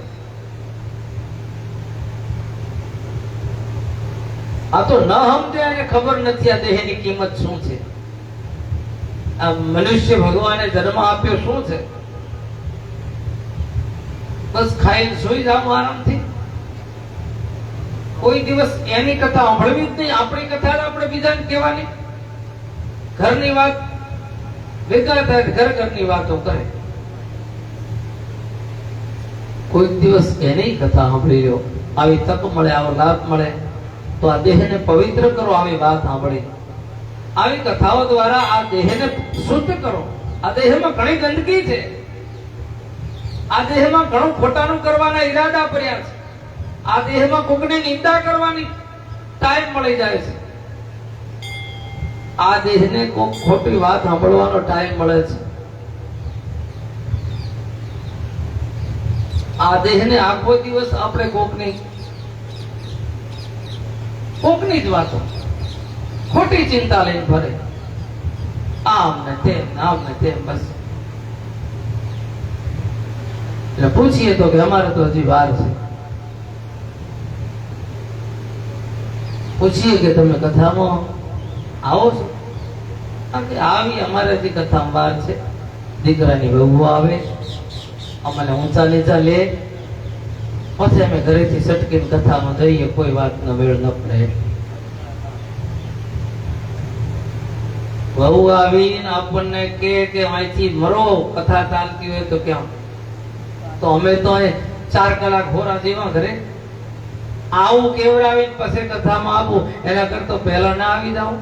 આ તો ન સમજે એને ખબર નથી આ દેહની કિંમત શું છે. આ મનુષ્ય ભગવાને જન્મ આપ્યો શું છે? બસ ખાઈને સુઈ જાવ આરામથી. કોઈ દિવસ એની કથા સાંભળવી જ નહીં. આપણી કથા આપણે બીજાને કહેવાની. ઘરની વાત ભેગા થાય, ઘરની વાતો કરે. કોઈ દિવસ એની કથા સાંભળી લો. આવી તક મળે, આવો લાભ મળે તો આ દેહને પવિત્ર કરો. આવી વાત સાંભળી, આવી કથાઓ દ્વારા આ દેહને શુદ્ધ કરો. આ દેહમાં ઘણી ગંદકી છે. આ દેહમાં ઘણું ખોટાનું કરવાના ઈરાદા કર્યા છે. આ દેહમાં કોકની નિંદા કરવાની ટાઈમ મળી જાય છે. આ દેહને કોક ખોટી વાત સાંભળવાનો ટાઈમ મળે છે. આ દેહને આખો દિવસ આપણે કોકની જ વાતો, ખોટી ચિંતા લઈને ભરે. આમ ને તેમ, આમ ને તેમ, બસ. એટલે પૂછીએ તો કે અમારે તો હજી વાર છે. પૂછીએ કે તમે કથામાં આવો છો? આવી, અમારે હજી કથામાં વાર છે. દીકરાની વહુ આવે, અમને ઊંચા નીચા લે, પછી અમે ઘરેથી સટકીને કથામાં જઈએ. કોઈ વાતનો વેળ ન પડે. વહુ આવીને આપણને કે અહીંથી મરો, કથા ચાલતી હોય તો કેમ? તો અમે તો 4 કલાક હોરા જેવા ઘરે આવું કેવડાવીને પછી કથામાં આવું, એના કરતા પહેલા ના આવી જાવ.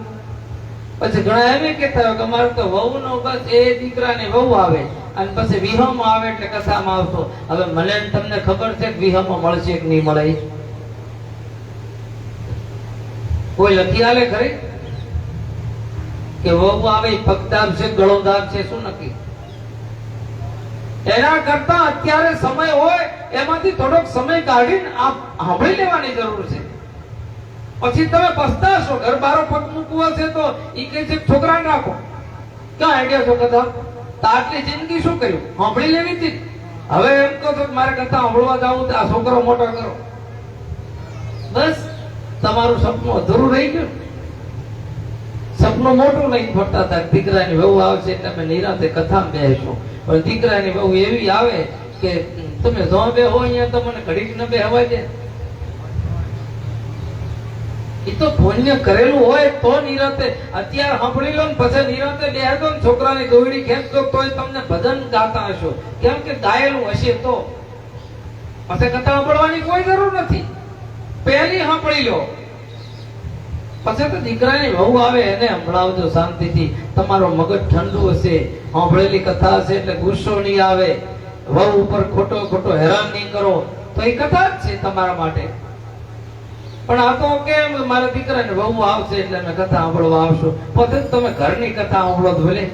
પછી ઘણા એમ કહેતા હોય કે અમારે તો વહુ નો બસ એ દીકરાની વહુ આવે અને પછી વિહમાં આવે એટલે કથામાં આવતો. હવે મને તમને ખબર છે કે વિહમાં મળશે કે નહીં મળે? કોઈ લખી આલે ખરી? કે વહુ આવે પગદાબ છે ગળોદાબ છે શું નક્કી? એના કરતા અત્યારે સમય હોય એમાંથી થોડોક સમય કાઢીને આપ સાંભળી લેવાની જરૂર છે. પછી તમે પસ્તાશો. ઘર બારો પગ મૂકવો છે તો ઈ કહે છે છોકરાને રાખો. ક્યાં આઈડિયા છો કથા? આટલી જિંદગી શું કર્યું? સાંભળી લેવી હતી. હવે એમ કહો છો મારે કથા સાંભળવા જાવું તો આ છોકરો મોટો કરો. બસ તમારું સપનું અધૂરું રહી ગયું. સપનું મોટું લઈને ફરતા હતા દીકરાની વહુ આવશે એટલે અમે નિરાંતે કથામાં બેસીશું. પણ દીકરાની વહુ એવી આવે કે તમે જો બેહો અહીંયા તો મને ઘડીક ન બેહવા દે. એ તો પુણ્ય કરેલું હોય તો નિરાંતે અત્યારે સાંભળી લો ને પછી નિરાંતે બેહતો ને છોકરાની દોરડી ખેંચતો તોય તમને ભજન ગાતા હશો. કેમ કે ગાયેલું હશે તો. પછી કથા સાંભળવાની કોઈ જરૂર નથી. પહેલી સાંભળી લો. પછી તો દીકરાની વહુ આવે એને સંભળાવજો શાંતિથી. તમારો મગજ ઠંડુ હશે. સાંભળેલી કથા હશે એટલે ગુસ્સો નહીં આવે. વહુ ઉપર ખોટો હેરાન નહીં કરો તો એ કથા જ છે તમારા માટે. પણ આ તો કેમ મારા દીકરાને વહુ આવશે એટલે અમે કથા સાંભળવા આવશું. પોતે તમે ઘરની કથા સાંભળો તો ભલે.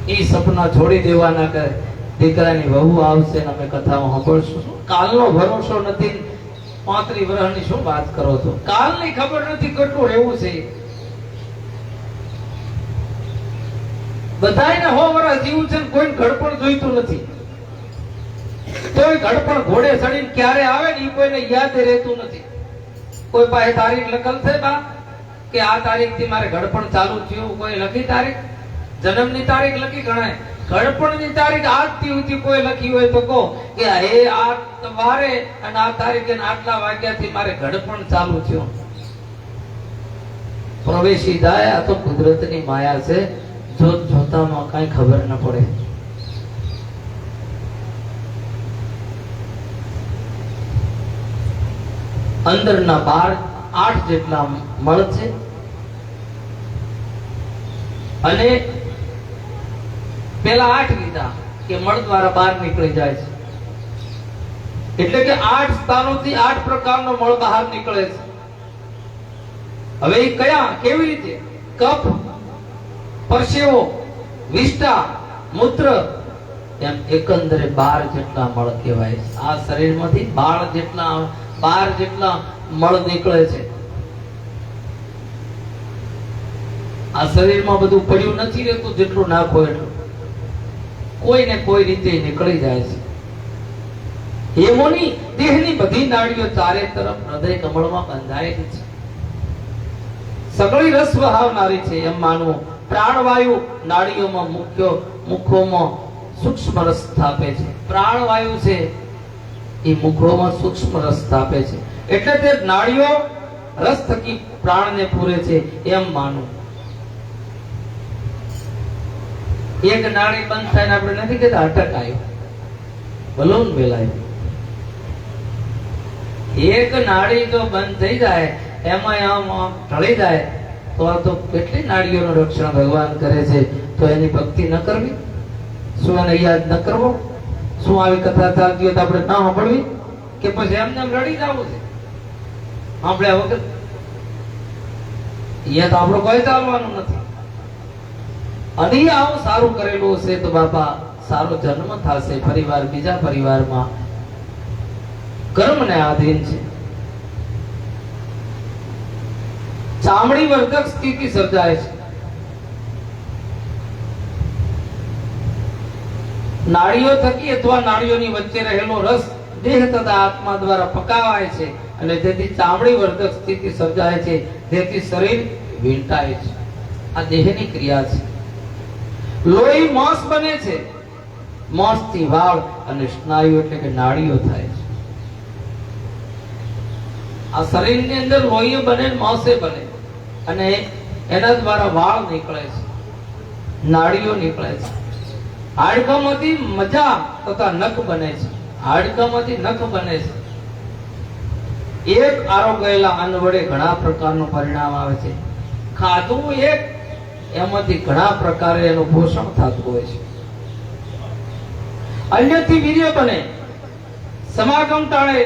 એ સપના છોડી દેવાના કે દીકરાની વહુ આવશે ને અમે કથા સાંભળશું. કાલનો ભરોસો નથી. 35 વર્ષની શું વાત કરો છો? કાલની ખબર નથી કેટલું રહેવું છે. બધાયને 100 વર્ષ જીવું છે ને કોઈને ઘડપણ જોઈતું નથી. તોય ઘડપણ ઘોડે ચડીને ક્યારે આવે ને એ કોઈને યાદ રહેતું નથી. કોઈ પાસે તારીખ લખેલ છે બા કે આ તારીખથી મારે ઘડપણ ચાલુ થયું? કોઈ લખી તારીખ? જન્મની તારીખ લખી ગણાય. ઘડપણની તારીખ આજથી સુધી કોઈ લખી હોય તો કહો કે હે આ વારે અને આ તારીખે આટલા વાગ્યાથી મારે ઘડપણ ચાલુ થયું. પ્રવેશી જાય. આ તો કુદરતની માયા છે. જોત જોતામાં કઈ ખબર ન પડે. અંદરના 8 જેટલા મળ છે અને પેલા 8 લીધા કે મળ દ્વારા બહાર નીકળી જાય છે. એટલે કે 8 સ્થાનોથી 8 પ્રકારનો મળ બહાર નીકળે છે. હવે એ કયા કેવી રીતે? કફ, પરસેવો, વિષ્ટા, મૂત્ર એમ એકંદરે 12 જેટલા મળ કહેવાય છે. આ શરીરમાંથી 12 જેટલા મળ નીકળે છે. આ શરીરમાં બધું પડ્યું નથી રહેતું. જેટલું નાખો એટલું કોઈ ને કોઈ રીતે નીકળી જાય છે. એમોની દેહની બધી નાડીઓ ચારે તરફ હૃદય કમળમાં બંધાયેલી છે. સગળી રસ વહાવનારી છે એમ માનવું. પ્રાણવાયુ નાડીઓમાં મુખોમાં સૂક્ષ્મ રસ સ્થાપે છે. પ્રાણવાયુ છે એ મુખોમાં સૂક્ષ્મ રસ સ્થાપે છે. એટલે તે નાડીઓ રસ થકી પ્રાણને પૂરે છે એમ માનવું. એક નાડી બંધ થાય ને આપણે નથી કહેતા અટક આવ્યો, બલૂન મેલાયું. એક નાડી જો બંધ થઈ જાય એમાં આમ ઢળી જાય તો આ તો કેટલી નાડીઓનું રક્ષણ ભગવાન કરે છે. તો એની ભક્તિ ન કરવી? શું એને યાદ ન કરવો? શું આવી કથા ચાલતી હોય તો આપણે ના સાંભળવી? કે પછી એમને એમ રડી જવું છે સાંભળ્યા વગર? અહીંયા તો આપણું કોઈ ચાલવાનું નથી. અને આવું સારું કરેલું છે તો બાપા સારો જન્મ થશે. પરિવાર બીજા પરિવારમાં કર્મને આધીન છે. ચામડી વર્ધક સ્થિતિ સર્જાય છે. નાડીઓ થકી અથવા નાડીઓની વચ્ચે રહેલો રસ દેહ તથા આત્મા દ્વારા પકાવાય છે અને તેથી ચામડી વર્ધક સ્થિતિ સર્જાય છે. જેથી શરીર વીંટાય છે. આ દેહની ક્રિયા છે. લોહી માંસ બને છે. માંસથી વાળ અને સ્નાયુ એટલે કે નાડીઓ થાય છે. આ શરીરની અંદર લોહી બને, માંસે બને અને એના દ્વારા વાળ નીકળે છે, નાડીઓ નીકળે છે. હાડકામાંથી મજા તથા નખ બને છે. હાડકામાંથી નખ બને છે. એક આરોગેલા અન્ન વડે ઘણા પ્રકારનું પરિણામ આવે છે. ખાધું એક, એમાંથી ઘણા પ્રકારે એનું પોષણ થતું હોય છે. અન્યથી વીર્ય બને, સમાગમ ટાળે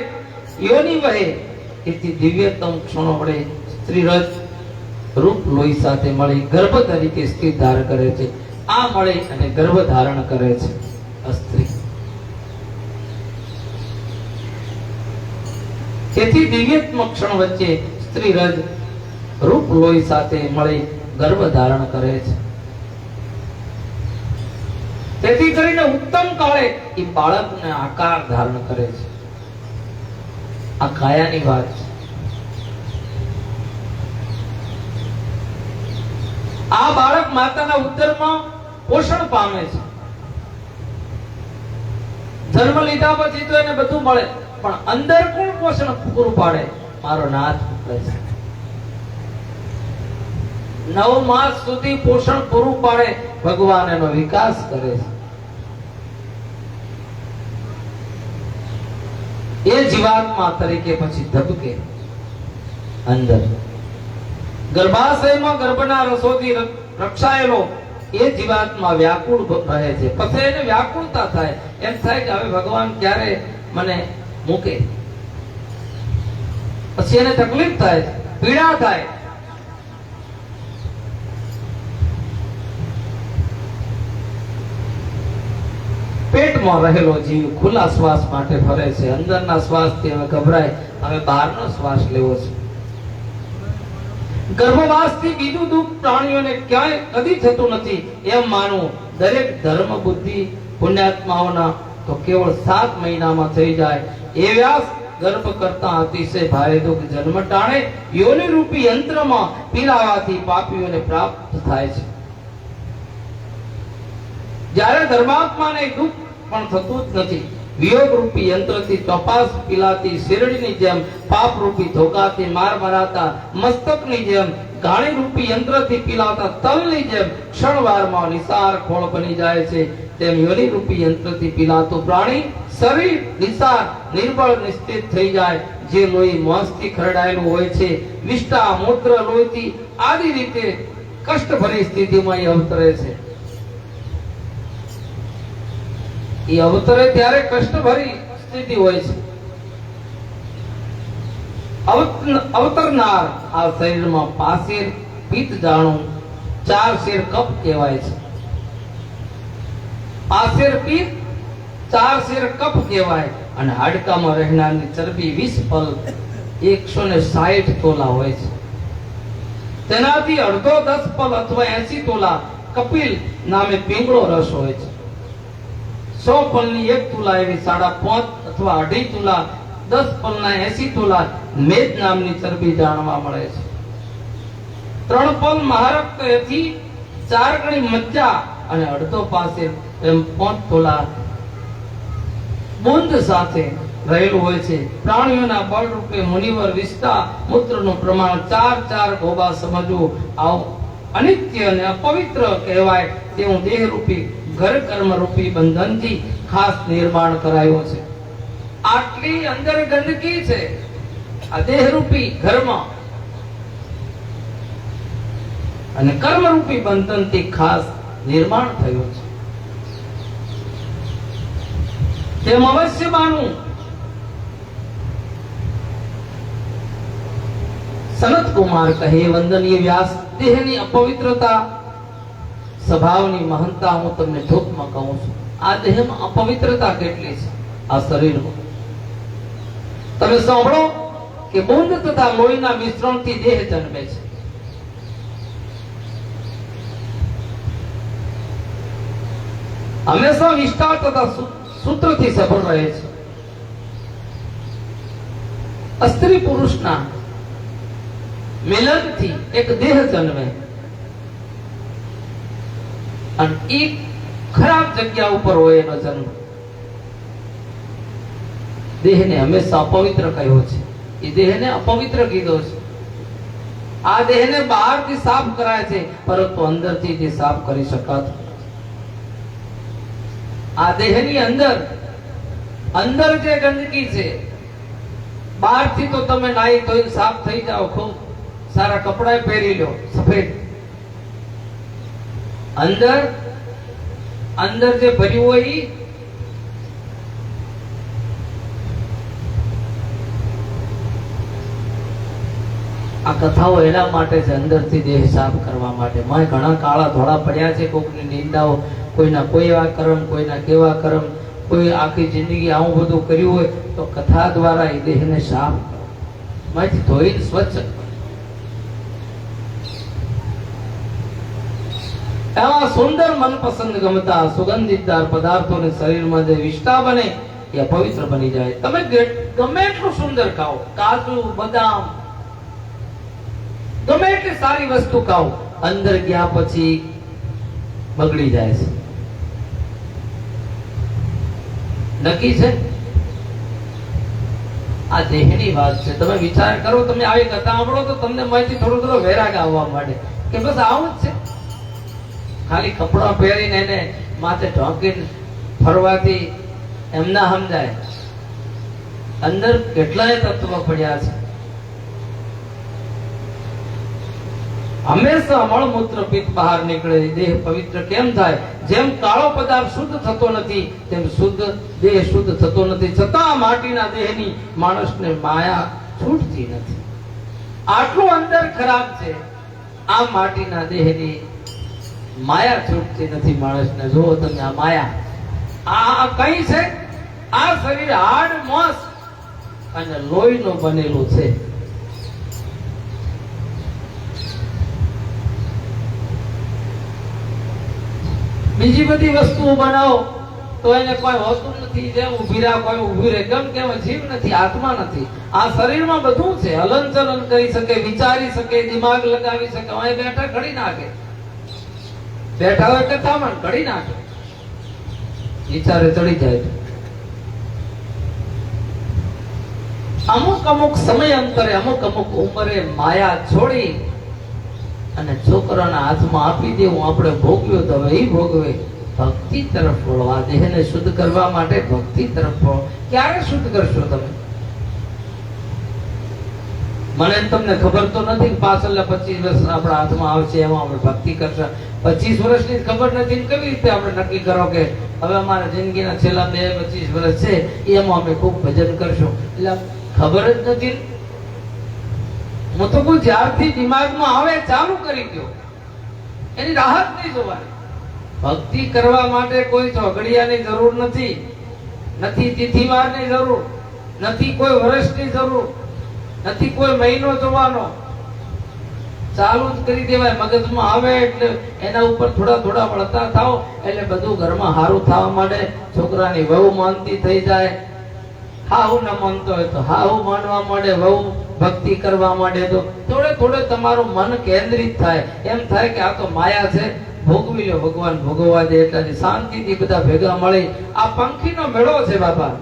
યોની વહે, એથી દિવ્યતમ ક્ષણો વડે સ્ત્રી રજ રૂપ લોહી સાથે મળી ગર્ભ તરીકે સ્ત્રી ધારણ કરે છે. આ મળી અને ગર્ભ ધારણ કરે છે સ્ત્રી. તેથી દિવ્યાત્મક ક્ષણ વચ્ચે સ્ત્રી રજ રૂપ લોહી સાથે મળી ગર્ભ ધારણ કરે છે. તેથી કરીને ઉત્તમ કાળે એ બાળકને આકાર ધારણ કરે છે. આ કાયાની વાત છે. આ બાળક માતાના ઉદરમાં પોષણ પામે છે. જન્મ લીધા પછી તો એને બધું મળે, પણ અંદર કોણ પોષણ પૂરું પાડે? મારો નાથ મળે છે. 9 માસ સુધી પોષણ પૂરું પાડે, ભગવાન એનો વિકાસ કરે છે. એ જીવાત્મા તરીકે પછી ધબકે અંદર. ગર્ભાશયમાં ગર્ભના રસોથી રક્ષાયેલો એ જીવાત્મા વ્યાકુળ રહે છે. પછી એને વ્યાકુળતા થાય, એમ થાય કે હવે ભગવાન ક્યારે મને મૂકે. પછી એને તકલીફ થાય, પીડા થાય. પેટમાં રહેલો જીવ ખુલ્લા શ્વાસ માટે ફરે છે. અંદરના શ્વાસથી હવે ગભરાય, હવે બહારનો શ્વાસ લેવો છે. ગર્ભવાસથી બીજું દુઃખ પ્રાણીઓને ક્યાંય કદી થતું નથી એમ માનવું દરેક ધર્મ બુદ્ધિ પુણ્યાત્માઓના તો કેવળ 7 મહિનામાં થઈ જાય. એ વ્યાસ ગર્ભ કરતા અતિશય ભારે દુઃખ જન્મ ટાણે યોનિ રૂપી યંત્રમાં પીલાવાથી પાપીઓને પ્રાપ્ત થાય છે. જ્યારે ધર્માત્માને દુઃખ પણ થતું જ નથી. વિયોગ રૂપી યંત્રથી તપાસ પીલાતી શેરડીની જેમ, પાપ રૂપી ધોકાથી માર મરાતા મસ્તકની જેમ, ઘાણી રૂપી યંત્રથી પીલાતા તલની જેમ ક્ષણવારમાં નિસાર ખોળ બની જાય છે. તેમ યોનિ રૂપી યંત્રથી પીલાતું પ્રાણી શરીર નિસાર નિર્બળ નિશ્ચિત થઈ જાય. જે લોહી મોંસથી ખરડાયેલું હોય છે, વિષ્ટા મૂત્ર લોહીથી આદિ રીતે કષ્ટભરી સ્થિતિમાં એ અવતરે છે. એ અવતરે ત્યારે કષ્ટભરી સ્થિતિ હોય છે. અવતરનાર આ શરીરમાં પાસેર પિત્ત જાણું 4 શેર કપ કહેવાય છે. પાસેર પિત્ત 4 શેર કપ કહેવાય. અને હાડકામાં રહેનારની ચરબી 20 પલ 160 તોલા હોય છે. તેનાથી અડધો 10 પલ અથવા 80 તોલા કપિલ નામે પીંગળો રસ હોય છે. 100 પલની 1 તુલા એવી 5.5 અથવા 2.5 તુલા, 10 પલના 80 તુલા મેદ નામની ચરબી જાણવા મળે છે. 3 પલ મહારક્ત એથી 4 ગણી મજ્જા અને અડધો પાસે એમ 5 તોલા બુંદ સાથે રહેલું હોય છે. પ્રાણીઓના બળ રૂપે મુનિવર વિષ્ટા મૂત્રનું પ્રમાણ 4 ગોબા સમજવું આવું અનિત્ય અને અપવિત્ર કહેવાય તેવું દેહ રૂપી ઘર કર્મ રૂપી બંધનથી ખાસ નિર્માણ કરાયો છે. આટલી અંદર ગંદકી છે આ દેહ રૂપી ઘરમાં, અને કર્મ રૂપી બંધનથી ખાસ નિર્માણ થયું છે. તેમ અવશ્ય માનવું. સનત કુમાર કહે, વંદનીય વ્યાસ, દેહની અપવિત્રતા સ્વભાવની મહાનતા હું તમને ટૂંકમાં કહું છું. આ દેહમાં અપવિત્રતા કેટલી છે આ શરીરમાં. તમે સાંભળો કે બુંદ તથા લોહીના મિશ્રણથી દેહ જન્મે છે. હંમેશા નિષ્ઠા તથા સૂત્રથી સફળ રહે છે. સ્ત્રી પુરુષના મિલનથી એક દેહ જન્મે અને એક ખરાબ જગ્યા ઉપર હોય એનો જન્મ. દેહને હંમેશા અપવિત્ર કહ્યો છે. એ દેહને અપવિત્ર કીધો છે. આ દેહને બહારથી સાફ કરાય છે, પરંતુ અંદરથી તે સાફ કરી શકાતું. આ દેહની અંદર જે ગંદકી છે, બહારથી તો તમે નાઈ ધોઈને સાફ થઈ જાઓ, ખૂબ સારા કપડા પહેરી લો સફેદ, અંદર જે ભર્યું હોય આ કથાઓ એના માટે છે, અંદરથી દેહ સાફ કરવા માટે. માં ઘણા કાળા ધોળા પડ્યા છે, કોઈની નિંદાઓ, કોઈના કોઈ એવા કર્મ, કોઈના કેવા કર્મ, કોઈ આખી જિંદગી આવું બધું કર્યું હોય તો કથા દ્વારા એ દેહને સાફ કરો, માંથી ધોઈને સ્વચ્છ કરો. એવા સુંદર મનપસંદ ગમતા સુગંધિતદાર પદાર્થોને શરીરમાં જે વિષ્ટા બને એ પવિત્ર બની જાય. તમે ગમે એટલું સુંદર ખાઓ, કાજુ બદામ ગમે એટલી સારી વસ્તુ ખાઓ, અંદર ગયા પછી બગડી જાય છે. નક્કી છે. આ દેહની વાત છે. તમે વિચાર કરો, તમે આવી કથા સાંભળો તો તમને માંથી થોડો થોડો વૈરાગ આવવા માંડે કે બસ આવું જ છે. ખાલી કપડા પહેરીને એને માથે ઢોકીને ફરવાથી એમ ના સમજાય. અંદર કેટલાય તત્વ પડ્યા છે. હંમેશા મળમૂત્ર પિત્ત બહાર નીકળે. દેહ પવિત્ર કેમ થાય? જેમ કાળો પદાર્થ શુદ્ધ થતો નથી તેમ દેહ શુદ્ધ થતો નથી. છતાં માટીના દેહની માણસને માયા છૂટતી નથી. આટલું અંદર ખરાબ છે. આ માટીના દેહની માયા છૂટતી નથી માણસને. જુઓ તમે આ માયા આ કઈ છે? આ શરીર હાડ મોસ અને લોહીનું બનેલું છે. બીજી બધી વસ્તુઓ બનાવો તો એને કોઈ હોતું નથી. જેમ ઉભી રહે કોઈ ઉભી રહે, કેમ કે જીવ નથી, આત્મા નથી. આ શરીરમાં બધું છે. હલન ચલન કરી શકે, વિચારી શકે, દિમાગ લગાવી શકે. અહીં બેઠા ઘડી નાખે, બેઠા હોય કથામાં ઘડી નાખે, વિચારે ચડી જાય. અમુક અમુક સમય અંતરે, અમુક અમુક ઉંમરે માયા છોડી અને છોકરાના હાથમાં આપી દેવું. આપણે ભોગવ્યો તો હવે એ ભોગવે. ભક્તિ તરફ વળવા, દેહને શુદ્ધ કરવા માટે ભક્તિ તરફ વળો. ક્યારે શુદ્ધ કરશો તમે? મને તમને ખબર તો નથી પાછળના 25 વર્ષ આપણા હાથમાં આવશે, એમાં આપણે ભક્તિ કરશે. 25 વર્ષની ખબર નથી, કેવી રીતે આપણે નક્કી કરો કે હવે અમારા જિંદગીના છેલ્લા 25 વર્ષ છે એમાં અમે ખૂબ ભજન કરશું? એટલે ખબર જ નથી. હું તો કોઈ જ્યારથી દિમાગમાં આવે ચાલુ કરી દો, એની રાહત નહીં જોવાની. ભક્તિ કરવા માટે કોઈ ચોઘડિયાની જરૂર નથી, નથી તિથિવારની જરૂર, નથી કોઈ વર્ષની જરૂર, નથી કોઈ મહિનો જોવાનો. ચાલુ જ કરી દેવાય. મગજમાં આવે એટલે એના ઉપર થોડા થોડા વળતા થાવ એટલે બધું ઘરમાં સારું થવા માંડે. છોકરાની વહુ માનતી થઈ જાય. હાહુ ન માનતો હોય તો હાહુ માનવા માંડે. વહુ ભક્તિ કરવા માંડે તો થોડે થોડે તમારું મન કેન્દ્રિત થાય. એમ થાય કે આ તો માયા છે, ભોગવી લો, ભગવાન ભોગવવા દે. એટલે શાંતિથી બધા ભેગા મળી. આ પંખીનો મેળો છે બાપા.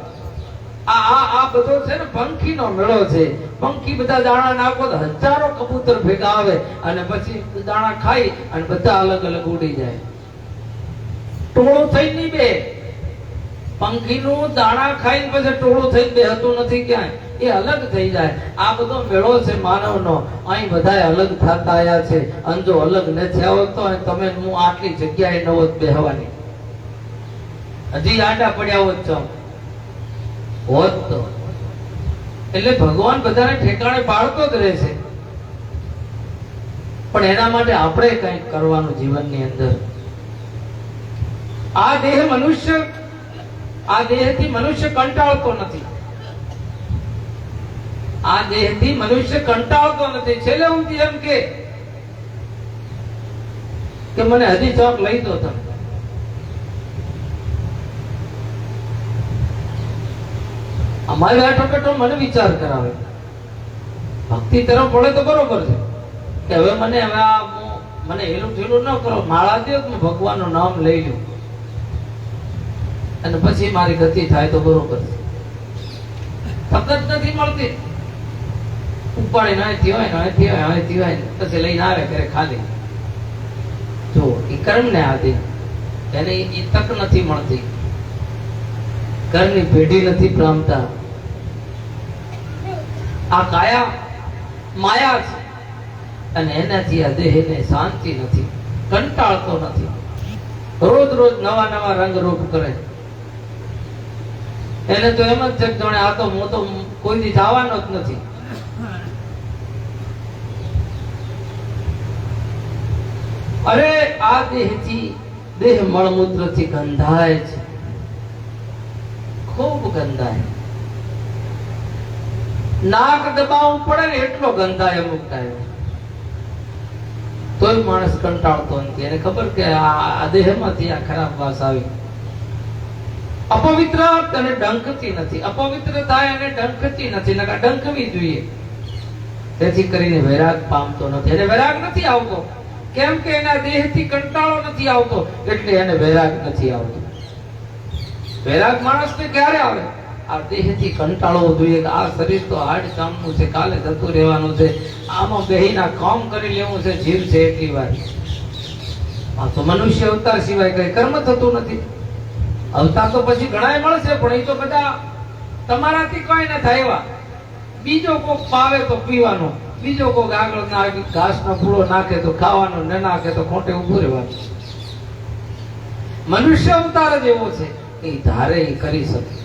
આ બધો છે ને પંખીનો મેળો છે. પંખી બધા દાણા નાખો તો હજારો કબૂતર ભેગા આવે અને પછી દાણા ખાઈ અને બધા અલગ અલગ ઉડી જાય. ટોળું થઈ નહીં બે. પંખીનું દાણા ખાઈને પછી ટોળું થઈને બેહતું નથી ક્યાંય, એ અલગ થઈ જાય. આ બધો મેળો છે માનવનો. અહીં બધા અલગ થતા આયા છે. અને જો અલગ ન થયા હોત તો તમે હું આટલી જગ્યાએ ન હોત બેહવાની, હજી આડા પડ્યા હોત છો હોત તો. એટલે ભગવાન બધાને ઠેકાણે પાડતો જ રહે છે, પણ એના માટે આપણે કંઈક કરવાનું જીવનની અંદર. આ દેહ મનુષ્ય, આ દેહથી મનુષ્ય કંટાળતો નથી. આ દેહથી મનુષ્ય કંટાળતો નથી. છેલ્લે હું એમ કે મને હજી ચોક લઈ દો તમે. અમારી આટો મને વિચાર કરાવે. ભક્તિ તરફ પડે તો બરોબર છે કે હવે મને હેલું ઢીલું ન કરો. માળા દો, હું ભગવાનનું નામ લઈ લઉં અને પછી મારી ગતિ થાય તો બરોબર છે. તકત નથી મળતી. ઉપાડીને અહીંથી હોય પછી લઈને આવે ત્યારે ખાલી. જો એ કર્મ ને આધીન, એને એ તક નથી મળતી. ઘરની પેઢી નથી પામતા. આ કાયા માયા છે અને એનાથી આ દેહને શાંતિ નથી, કંટાળતો નથી. રોજ રોજ નવા નવા રંગ રૂપ કરે. એને તો એમ જ છે કે જાણે આ તો હું તો કોઈ દી જવાનો જ નથી. અરે આ દેહથી, દેહ મળમૂત્રથી ગંધાય છે, ખૂબ ગંધાય. નાક દબાવવું પડે ને એટલો ગંધાય અમુક ટાઈમ. તોય માણસ કંટાળતો નથી. એને ખબર કે આ દેહમાંથી આ ખરાબ વાસ આવી. અપવિત્ર અને ડંખતી નથી. અપવિત્ર થાય અને ડંખતી નથી. નકા ડંખવી જોઈએ. તેથી કરીને વૈરાગ પામતો નથી. એને વૈરાગ નથી આવતો. કેમ કે એના દેહથી કંટાળો નથી આવતો, એટલે એને વૈરાગ નથી આવતો. વૈરાગ માણસને ક્યારે આવે? આ દેહથી કંટાળવો જોઈએ કે આ શરીર તો હાડ કામનું છે, કાલે જતું રહેવાનું છે, આમાં બેહીના કામ કરી લેવું છે, જીવ છે એટલી વાર. આ તો મનુષ્ય અવતાર સિવાય કઈ કર્મ થતું નથી. અવતાર તો પછી ઘણાય મળશે, પણ એ તો બધા તમારાથી કોઈ ન થાય એવા. બીજો કોક પાવે તો પીવાનો, બીજો કોક આગળ ઘાસનો પૂળો નાખે તો ખાવાનો, ન નાખે તો ખોટે ઉભું રહેવાનું. મનુષ્ય અવતાર જ એવો છે કે ધારે એ કરી શકે.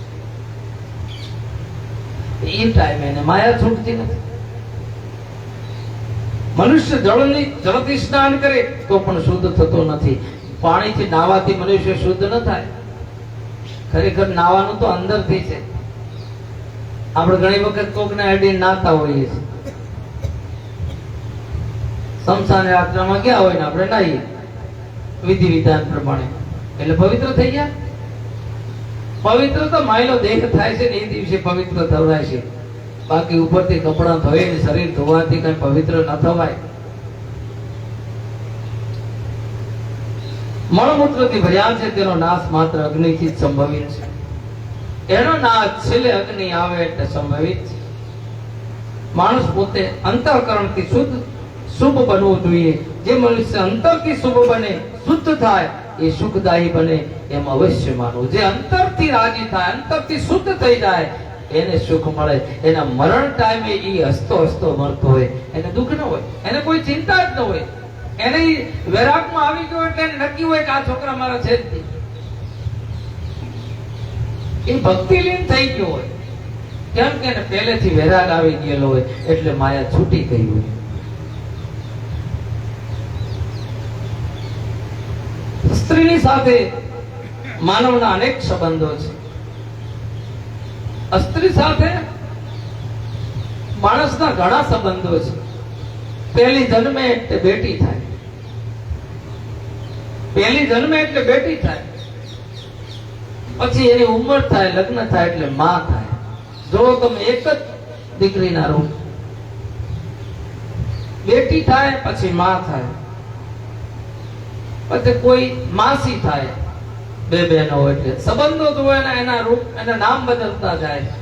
એ ટાઈમે એને માયા છૂટતી નથી. મનુષ્ય જળથી સ્નાન કરે તો પણ શુદ્ધ થતો નથી. પાણીથી નાવાથી મનુષ્ય શુદ્ધ ન થાય. ખરેખર નાવાનું તો અંદરથી છે. આપણે ઘણી વખત કોકને અડી નાતા હોઈએ છીએ. સ્મશાન યાત્રામાં ગયા હોય ને આપણે નાહીએ વિધિ વિધાન પ્રમાણે, એટલે પવિત્ર થઈ ગયા. પવિત્ર તો માયલો દેહ થાય છે ને એ દિવસે પવિત્ર થવાય છે. બાકી ઉપરથી કપડાં ધોઈ ને શરીર ધોવાથી કઈ પવિત્ર ન થવાય. મળમૂત્રથી ભર્યા છે, તેનો નાશ માત્ર અગ્નિથી જ સંભવિત છે. એનો નાશ છેલ્લે અગ્નિ આવે એટલે સંભવિત છે. માણસ પોતે અંતઃકરણથી શુભ બનવું જોઈએ. જે મનુષ્ય અંતરથી શુભ બને, શુદ્ધ થાય, એ સુખદાયી બને એમ અવશ્ય માનવું. જે અંતરથી રાજી થાય, અંતરથી શુદ્ધ થઈ જાય, એને સુખ મળે. એના મરણ ટાઈમે એ હસતો હસતો મરતો હોય, એને દુઃખ ન હોય, એને કોઈ ચિંતા જ ન હોય. એને વૈરાગમાં આવી ગયો એટલે નક્કી હોય કે આ છોકરા મારા છે જ નહીં. એ ભક્તિલીન થઈ ગયો હોય. કેમ કે એને પહેલેથી વૈરાગ આવી ગયેલો હોય, એટલે માયા છૂટી ગઈ હોય. સ્ત્રીની સાથે માનવના અનેક સંબંધો છે. સ્ત્રી સાથે માણસના ઘણા સંબંધો છે. પહેલી જન્મે એટલે બેટી થાય. પહેલી જન્મે એટલે બેટી થાય. પછી એની ઉંમર થાય, લગ્ન થાય એટલે માં થાય. જો તમે એક જ દીકરીના રૂપ. બેટી થાય પછી માં થાય, પછી કોઈ માસી થાય. બે બહેનો હોય એટલે સંબંધો તો હોય, એના રૂપ, એના નામ બદલતા જાય.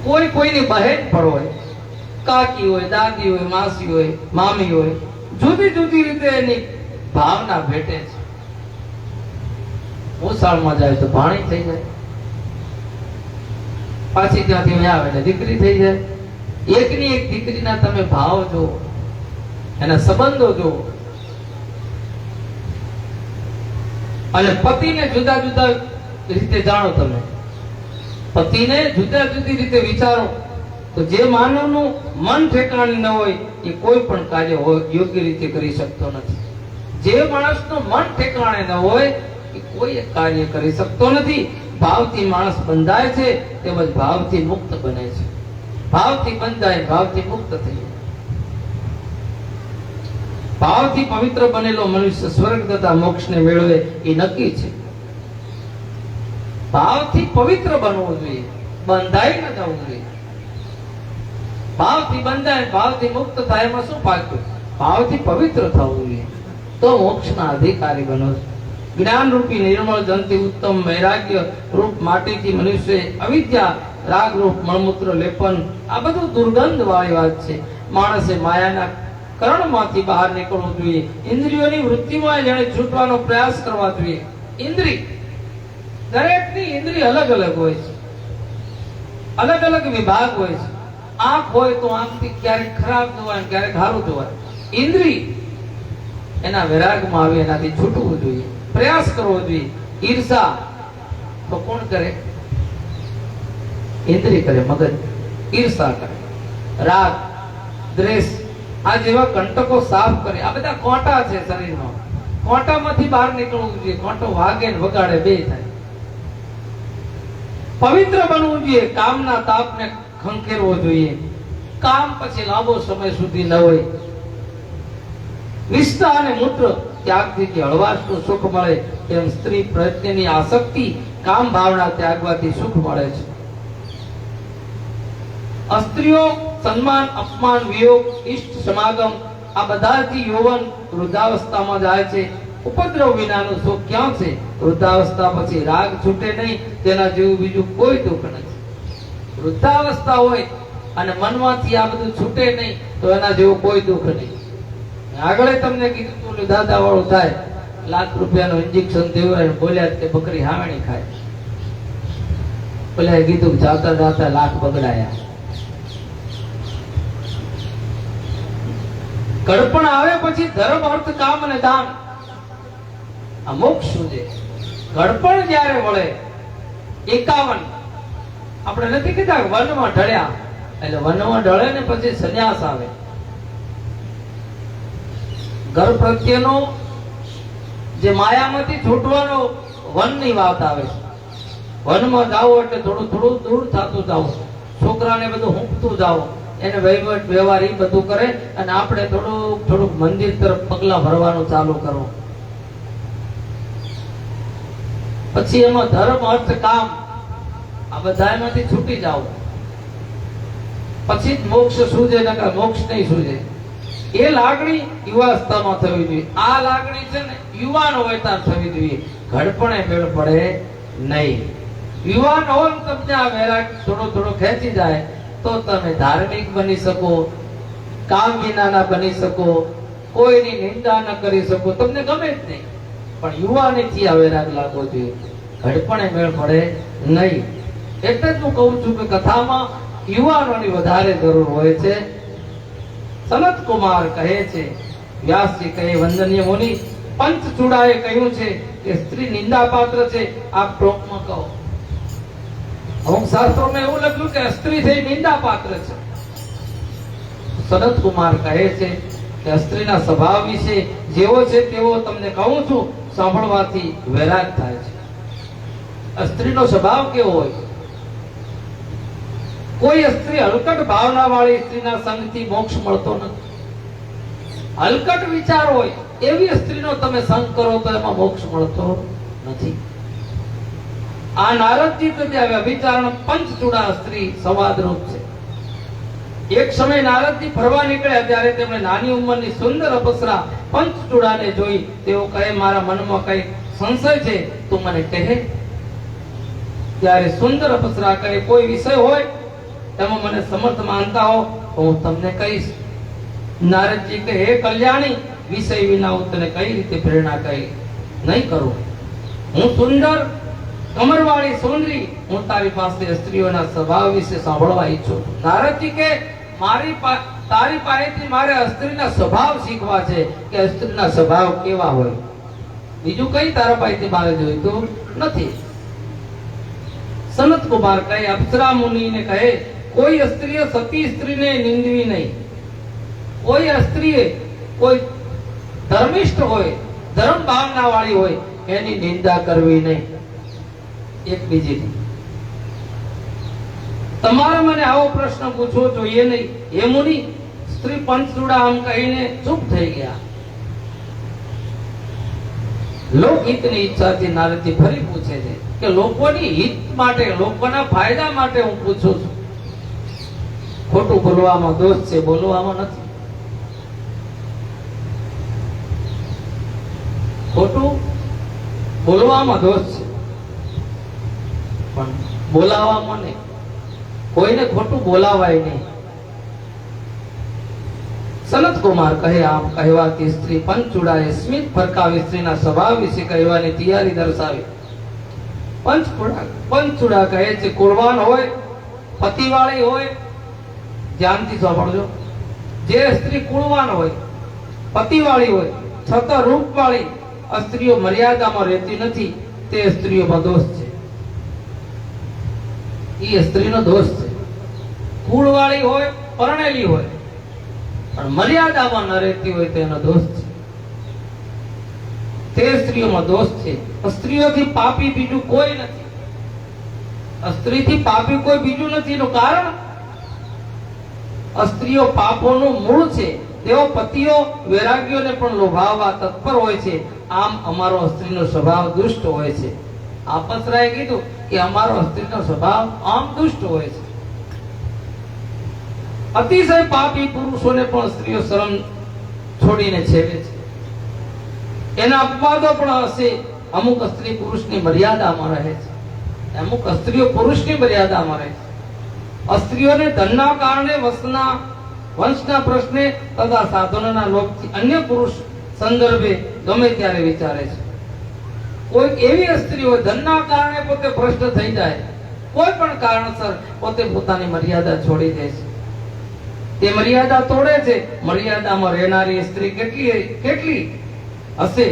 કોઈ કોઈની બહેન પણ હોય, કાકી હોય, દાદી હોય, માસી હોય, મામી હોય. જુદી જુદી રીતે એની ભાવના ભેટે છે. ઓસાળમાં જાય તો ભાણી થઈ જાય, પાછી ત્યાંથી આવે એટલે દીકરી થઈ જાય. એકની એક દીકરીના તમે ભાવ જુઓ, એના સંબંધો જુઓ. અને પતિને જુદા જુદા રીતે જાણો. તમે પતિને જુદા જુદી રીતે વિચારો તો જે માનવનું મન ઠેકાણે ન હોય એ કોઈ પણ કાર્ય યોગ્ય રીતે કરી શકતો નથી. જે માણસનું મન ઠેકાણે ન હોય એ કોઈ કાર્ય કરી શકતો નથી. ભાવથી માણસ બંધાય છે, તેમજ ભાવથી મુક્ત બને છે. ભાવથી બંધાય, ભાવથી મુક્ત થઈ જાય. ભાવથી પવિત્ર બનેલો મનુષ્ય સ્વર્ગ તથા મોક્ષને મેળવે એ નક્કી છે. ભાવથી પવિત્ર બનવું જોઈએ, બંધાઈ ન જવું જોઈએ. ભાવથી બંધાય, ભાવથી મુક્ત થાય, એમાં શું પાક્યું? ભાવથી પવિત્ર થવું જોઈએ, તો મોક્ષના અધિકારી બનો. જ્ઞાન રૂપી નિર્મળ જનથી ઉત્તમ વૈરાગ્ય રૂપ માટીથી મનુષ્ય અવિદ્યા રાગ રૂપ મળમૂત્ર લેપન, આ બધું દુર્ગંધ વાળી વાત છે. માણસે માયાના કરણમાંથી બહાર નીકળવું જોઈએ. ઇન્દ્રિયોની વૃત્તિમાં જેને છૂટવાનો પ્રયાસ કરવા જોઈએ. ઇન્દ્રિય, દરેકની ઇન્દ્રિય અલગ અલગ હોય છે, અલગ અલગ વિભાગ હોય છે. આંખ હોય તો આંખથી ક્યારેક ખરાબ જોવાય, ક્યારેક સારું જોવાય. ઇન્દ્રિય એના વૈરાગમાં આવે, એનાથી છૂટવું જોઈએ, પ્રયાસ કરવો જોઈએ. ઈર્ષા તો કોણ કરે? ઇન્દ્રિય કરે, મગજ ઈર્ષા કરે. રાગ, દ્વેષ આ જેવા કંટકો સાફ કરે. આ બધા કોટા છે શરીરમાં. કોટામાંથી બહાર નીકળવું જોઈએ. કોટો વાગે ને વગાડે બે થાય. પવિત્ર બનવું જોઈએ. કામના તાપને ખંખેરવો જોઈએ. કામ પછી લાંબો સમય સુધી ન હોય. વિષ્ઠા અને મૂત્ર ત્યાગથી જે હળવાશનું સુખ મળે તેમ સ્ત્રી પ્રત્યેની આસક્તિ કામ ભાવના ત્યાગવાથી સુખ મળે છે. સ્ત્રીઓ સન્માન, અપમાન, વિયોગ, ઇષ્ટ સમાગમ આ બધાથી યૌવન વૃદ્ધાવસ્થામાં જાય છે. ઉપદ્રવ વિનાનું સુખ ક્યાં છે? વૃદ્ધાવસ્થા પછી રાગ છૂટે નહીં તેના જેવું બીજું કોઈ દુઃખ નથી. વૃદ્ધાવસ્થા હોય અને મનમાંથી આ બધું છૂટે નહીં તો એના જેવું કોઈ દુઃખ નહીં. આગળ તમને કીધું તું દાદા વાળું થાય, ₹1,00,000 ઇન્જેક્શન દેવરાય બોલ્યા કે બકરી હાવણી ખાય. બોલ્યા કીધું જાતા જાતા લાખ બગડાયા. કડપણ આવે પછી ધર્મ, અર્થ, કામ અને દાન આ મોક્ષ શું છે? કડપણ જ્યારે વળે 51 આપણે નથી કીધા વનમાં ઢળ્યા, એટલે વનમાં ઢળે ને પછી સંન્યાસ આવે. ઘર પ્રત્યેનો જે માયામાંથી છૂટવાનો વનની વાત આવે છે. વનમાં જાઓ એટલે થોડું થોડું દૂર થતું જાઓ. છોકરાને બધું હુંકતું જાઓ, એને વહીવટ વ્યવહાર એ બધું કરે અને આપણે થોડુંક થોડુંક મંદિર તરફ પગલા ભરવાનું ચાલુ કરો. પછી એમાં ધર્મ, અર્થ, કામ આ બધામાંથી છૂટી જાઓ. પછી જ મોક્ષ સૂજે, નકર મોક્ષ નહીં સૂજે. એ લાગણી યુવાવસ્થામાં થવી જોઈએ. આ લાગણી છે ને યુવાન હોય ત્યાં થવી જોઈએ. ઘડપણે મેળ પડે નહીં. યુવાન હોય તમને આ વૈરાગ થોડો થોડો ખેંચી જાય તો તમે ધાર્મિક બની શકો, કામ વિનાના બની શકો, કોઈની નિંદા ન કરી શકો, તમને ગમે જ નહીં. પણ યુવાનીથી આ વૈરાગ લાગવો જોઈએ. ઘડપણે મેળ પડે નહીં. એટલે જ હું કહું છું કે કથામાં યુવાનોની વધારે જરૂર હોય છે. સનત કુમાર કહે છે, વ્યાસજી કહે, વંદનીય મુનિ, પંચચૂડાએ કહ્યું છે કે સ્ત્રી નિંદા પાત્ર છે. આપ ટોકમાં કહો. અમુક શાસ્ત્રોમાં એવું લખ્યું કે સ્ત્રી થઈ નિંદા પાત્ર છે. સનત કુમાર કહે છે કે સ્ત્રીના સ્વભાવ વિશે જેવો છે તેવો તમને કહું છું, સાંભળવાથી વૈરાગ થાય છે. સ્ત્રીનો સ્વભાવ કેવો હોય? કોઈ સ્ત્રી હલકટ ભાવના વાળી સ્ત્રીના સંગથી મોક્ષ મળતો નથી. હલકટ વિચાર હોય એવી સ્ત્રીનો તમે સંગ કરો તો એમાં મોક્ષ મળતો નથી. આ નારદજી પ્રત્યે આવ્યા વિચારણ પંચચૂડા સ્ત્રી સંવાદરૂપ છે. એક સમય નારદજી ફરવા નીકળ્યા ત્યારે તેમણે નાની ઉંમરની સુંદર અપ્સરા પંચચૂડાને જોઈ. તેઓ કહે, મારા મનમાં કઈ સંશય છે, તું મને કહે. ત્યારે સુંદર અપ્સરા કહે, કોઈ વિષય હોય તેમાં મને સમર્થ માનતા હો તો હું તમને કહીશ. નારદજી કહે, હે કલ્યાણી, વિષય વિના હું તને કઈ રીતે પ્રેરણા કરી નહીં કરું. હું સુંદર કમરવાળી સુંદરી, હું તારી પાસે સ્ત્રીઓના સ્વભાવ વિશે સાંભળવા ઈચ્છું છું. નારદજી કે, તારી પાસેથી મારે સ્ત્રીના સ્વભાવ શીખવા છે કે સ્ત્રીના સ્વભાવ કેવા હોય. બીજું કઈ તારા પાસેથી મારે જોઈતું નથી. સનત કુમાર કહે, અપ્સરા મુનિને કહે, કોઈ સ્ત્રીએ સતી સ્ત્રીને નિંદવી નહીં. કોઈ સ્ત્રીએ કોઈ ધર્મિષ્ઠ હોય, ધર્મ ભાવના વાળી હોય એની નિંદા કરવી નહીં. એક બીજી તમારે મને આવો પ્રશ્ન પૂછવો જોઈએ નહીં. હે મુનિ, સ્ત્રી પંચચૂડા આમ કહીને ચૂપ થઈ ગયા. લોકહિતની ઈચ્છાથી નારદજી ફરી પૂછે છે કે લોકોની હિત માટે, લોકોના ફાયદા માટે હું પૂછું છું. ખોટું બોલવામાં દોષ છે, બોલવામાં નથી. ખોટું બોલવામાં દોષ છે, પણ બોલાવામાં નહીં. કોઈને ખોટું બોલાવાય નહીં. સનત કુમાર કહે, આમ કહેવાથી સ્ત્રી પંચચૂડાએ સ્મિત ફરકાવી સ્ત્રીના સ્વભાવ વિશે કહેવાની તૈયારી દર્શાવી. પંચચૂડા કહે છે, કુળવાન હોય, પતિવાળી હોય, ધ્યાનથી સાંભળજો. જે સ્ત્રી કુળવાન હોય, પતિવાળી હોય, છતાં રૂપવાળી સ્ત્રીઓ મર્યાદામાં રહેતી નથી, તે સ્ત્રીઓમાં દોષ છે. એ સ્ત્રીનો દોષ છે. કુળવાળી હોય, પરણેલી હોય, પણ મર્યાદામાં ન રહેતી હોય તો એનો દોષ છે. તે સ્ત્રીઓમાં દોષ છે. સ્ત્રીઓથી પાપી બીજું કોઈ નથી. સ્ત્રીથી પાપી કોઈ બીજું નથી. એનું કારણ સ્ત્રીઓ પાપોનું મૂળ છે. તેઓ પતિઓ વૈરાગ્યોને પણ લોભાવવા તત્પર હોય છે. આમ અમારો સ્ત્રીનો સ્વભાવ દુષ્ટ હોય છે. આપસરાએ કીધું કે અમારો સ્ત્રીનો સ્વભાવ આમ દુષ્ટ હોય છે. અતિશય પાપી પુરુષોને પણ સ્ત્રીઓ શરમ છોડીને છેડે છે. એના અપવાદો પણ હશે. અમુક સ્ત્રી પુરુષની મર્યાદામાં રહે છે. અમુક સ્ત્રીઓ પુરુષની મર્યાદામાં રહે છે. સ્ત્રીઓને ધનના કારણે વંશના પ્રશ્ને તથા સાધનોના લોભથી અન્ય પુરુષ સંદર્ભે ગમે ત્યારે વિચારે છે. કોઈ એવી સ્ત્રી હોય ધનના કારણે પોતે ભ્રષ્ટ થઈ જાય, કોઈ પણ કારણસર પોતે પોતાની મર્યાદા છોડી દે છે. તે મર્યાદા તોડે છે. મર્યાદામાં રહેનારી સ્ત્રી કેટલી હશે?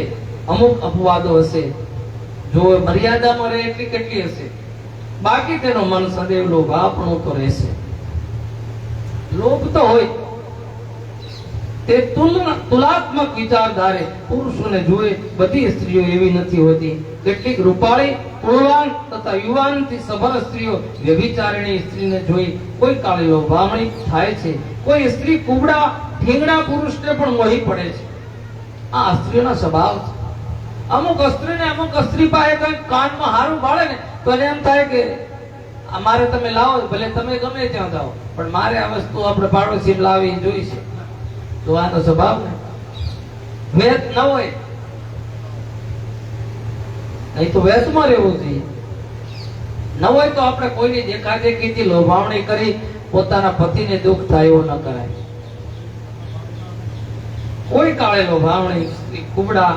અમુક અપવાદો હશે. જો મર્યાદામાં રહે એટલી કેટલી હશે? બાકી તેનો મન સદૈવ લોભાપણું તો રહેશે. લોભ તો હોય. તે તુલાત્મક વિચારધારે પુરુષોને જોઈ. બધી સ્ત્રીઓ એવી નથી હોતી. કેટલીક રૂપાળી, કુળવાન તથા યુવાનથી સભર સ્ત્રીઓ વ્યભિચારિણી સ્ત્રીને જોઈ કોઈ કાળે લોભામણી થાય છે. કોઈ સ્ત્રી કુબડા ઠીંગણા પુરુષને પણ મોહી પડે છે. આ સ્ત્રીઓનો સ્વભાવ છે. અમુક સ્ત્રીને અમુક સ્ત્રી પાસે કઈ કાનમાં હારું પાડે ને તો એને એમ થાય કે અમારે તમે લાવો, ભલે તમે ગમે ત્યાં જાઓ, પણ મારે આ વસ્તુ આપણે પાડોશી લાવી જોઈ છે. તો આનો સ્વભાવ ને વેત ન હોય, નહીં તો વેતમાં રહેવું જોઈએ. ન હોય તો આપણે કોઈની દેખાદેખીથી લોભાવણી કરી પોતાના પતિને દુઃખ થાય એવું ન કરાય. કોઈ કાળે લોભાવણી સ્ત્રી કુબડા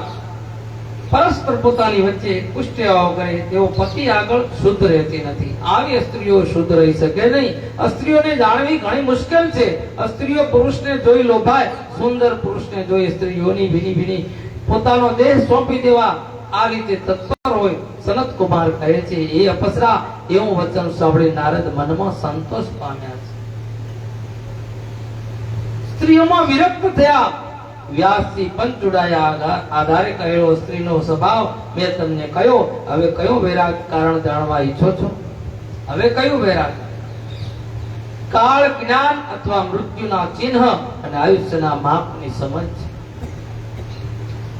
પરસ્પર પોતાની વચ્ચે કુષ્ઠ્યાઓ કરે તેઓ પતિ આગળ શુદ્ધ રહેતી નથી. આવી સ્ત્રીઓ શુદ્ધ રહી શકે નહીં. સ્ત્રીઓને જાણવી ઘણી મુશ્કેલ છે. સ્ત્રીઓ પુરુષને જોઈ લોભાય, સુંદર પુરુષને જોઈ સ્ત્રીઓની ભીની પોતાનો દેહ સોંપી દેવા આ રીતે તત્પર હોય. સનત કુમાર કહે છે, એ અપસરા એવું વચન સાંભળી નારદ મનમાં સંતોષ પામ્યા છે. સ્ત્રીઓમાં વિરક્ત થયા. વ્યાસજી પંચુડાયા આધારે કહેલો સ્ત્રીનો સ્વભાવ મેં તમને કહ્યો. હવે કયો વૈરાગ કારણ જાણવા ઈચ્છો છો? હવે કયું વૈરાગ? કાળ, જ્ઞાન અથવા મૃત્યુના ચિહ્ન અને આયુષ્યના માપની સમજ.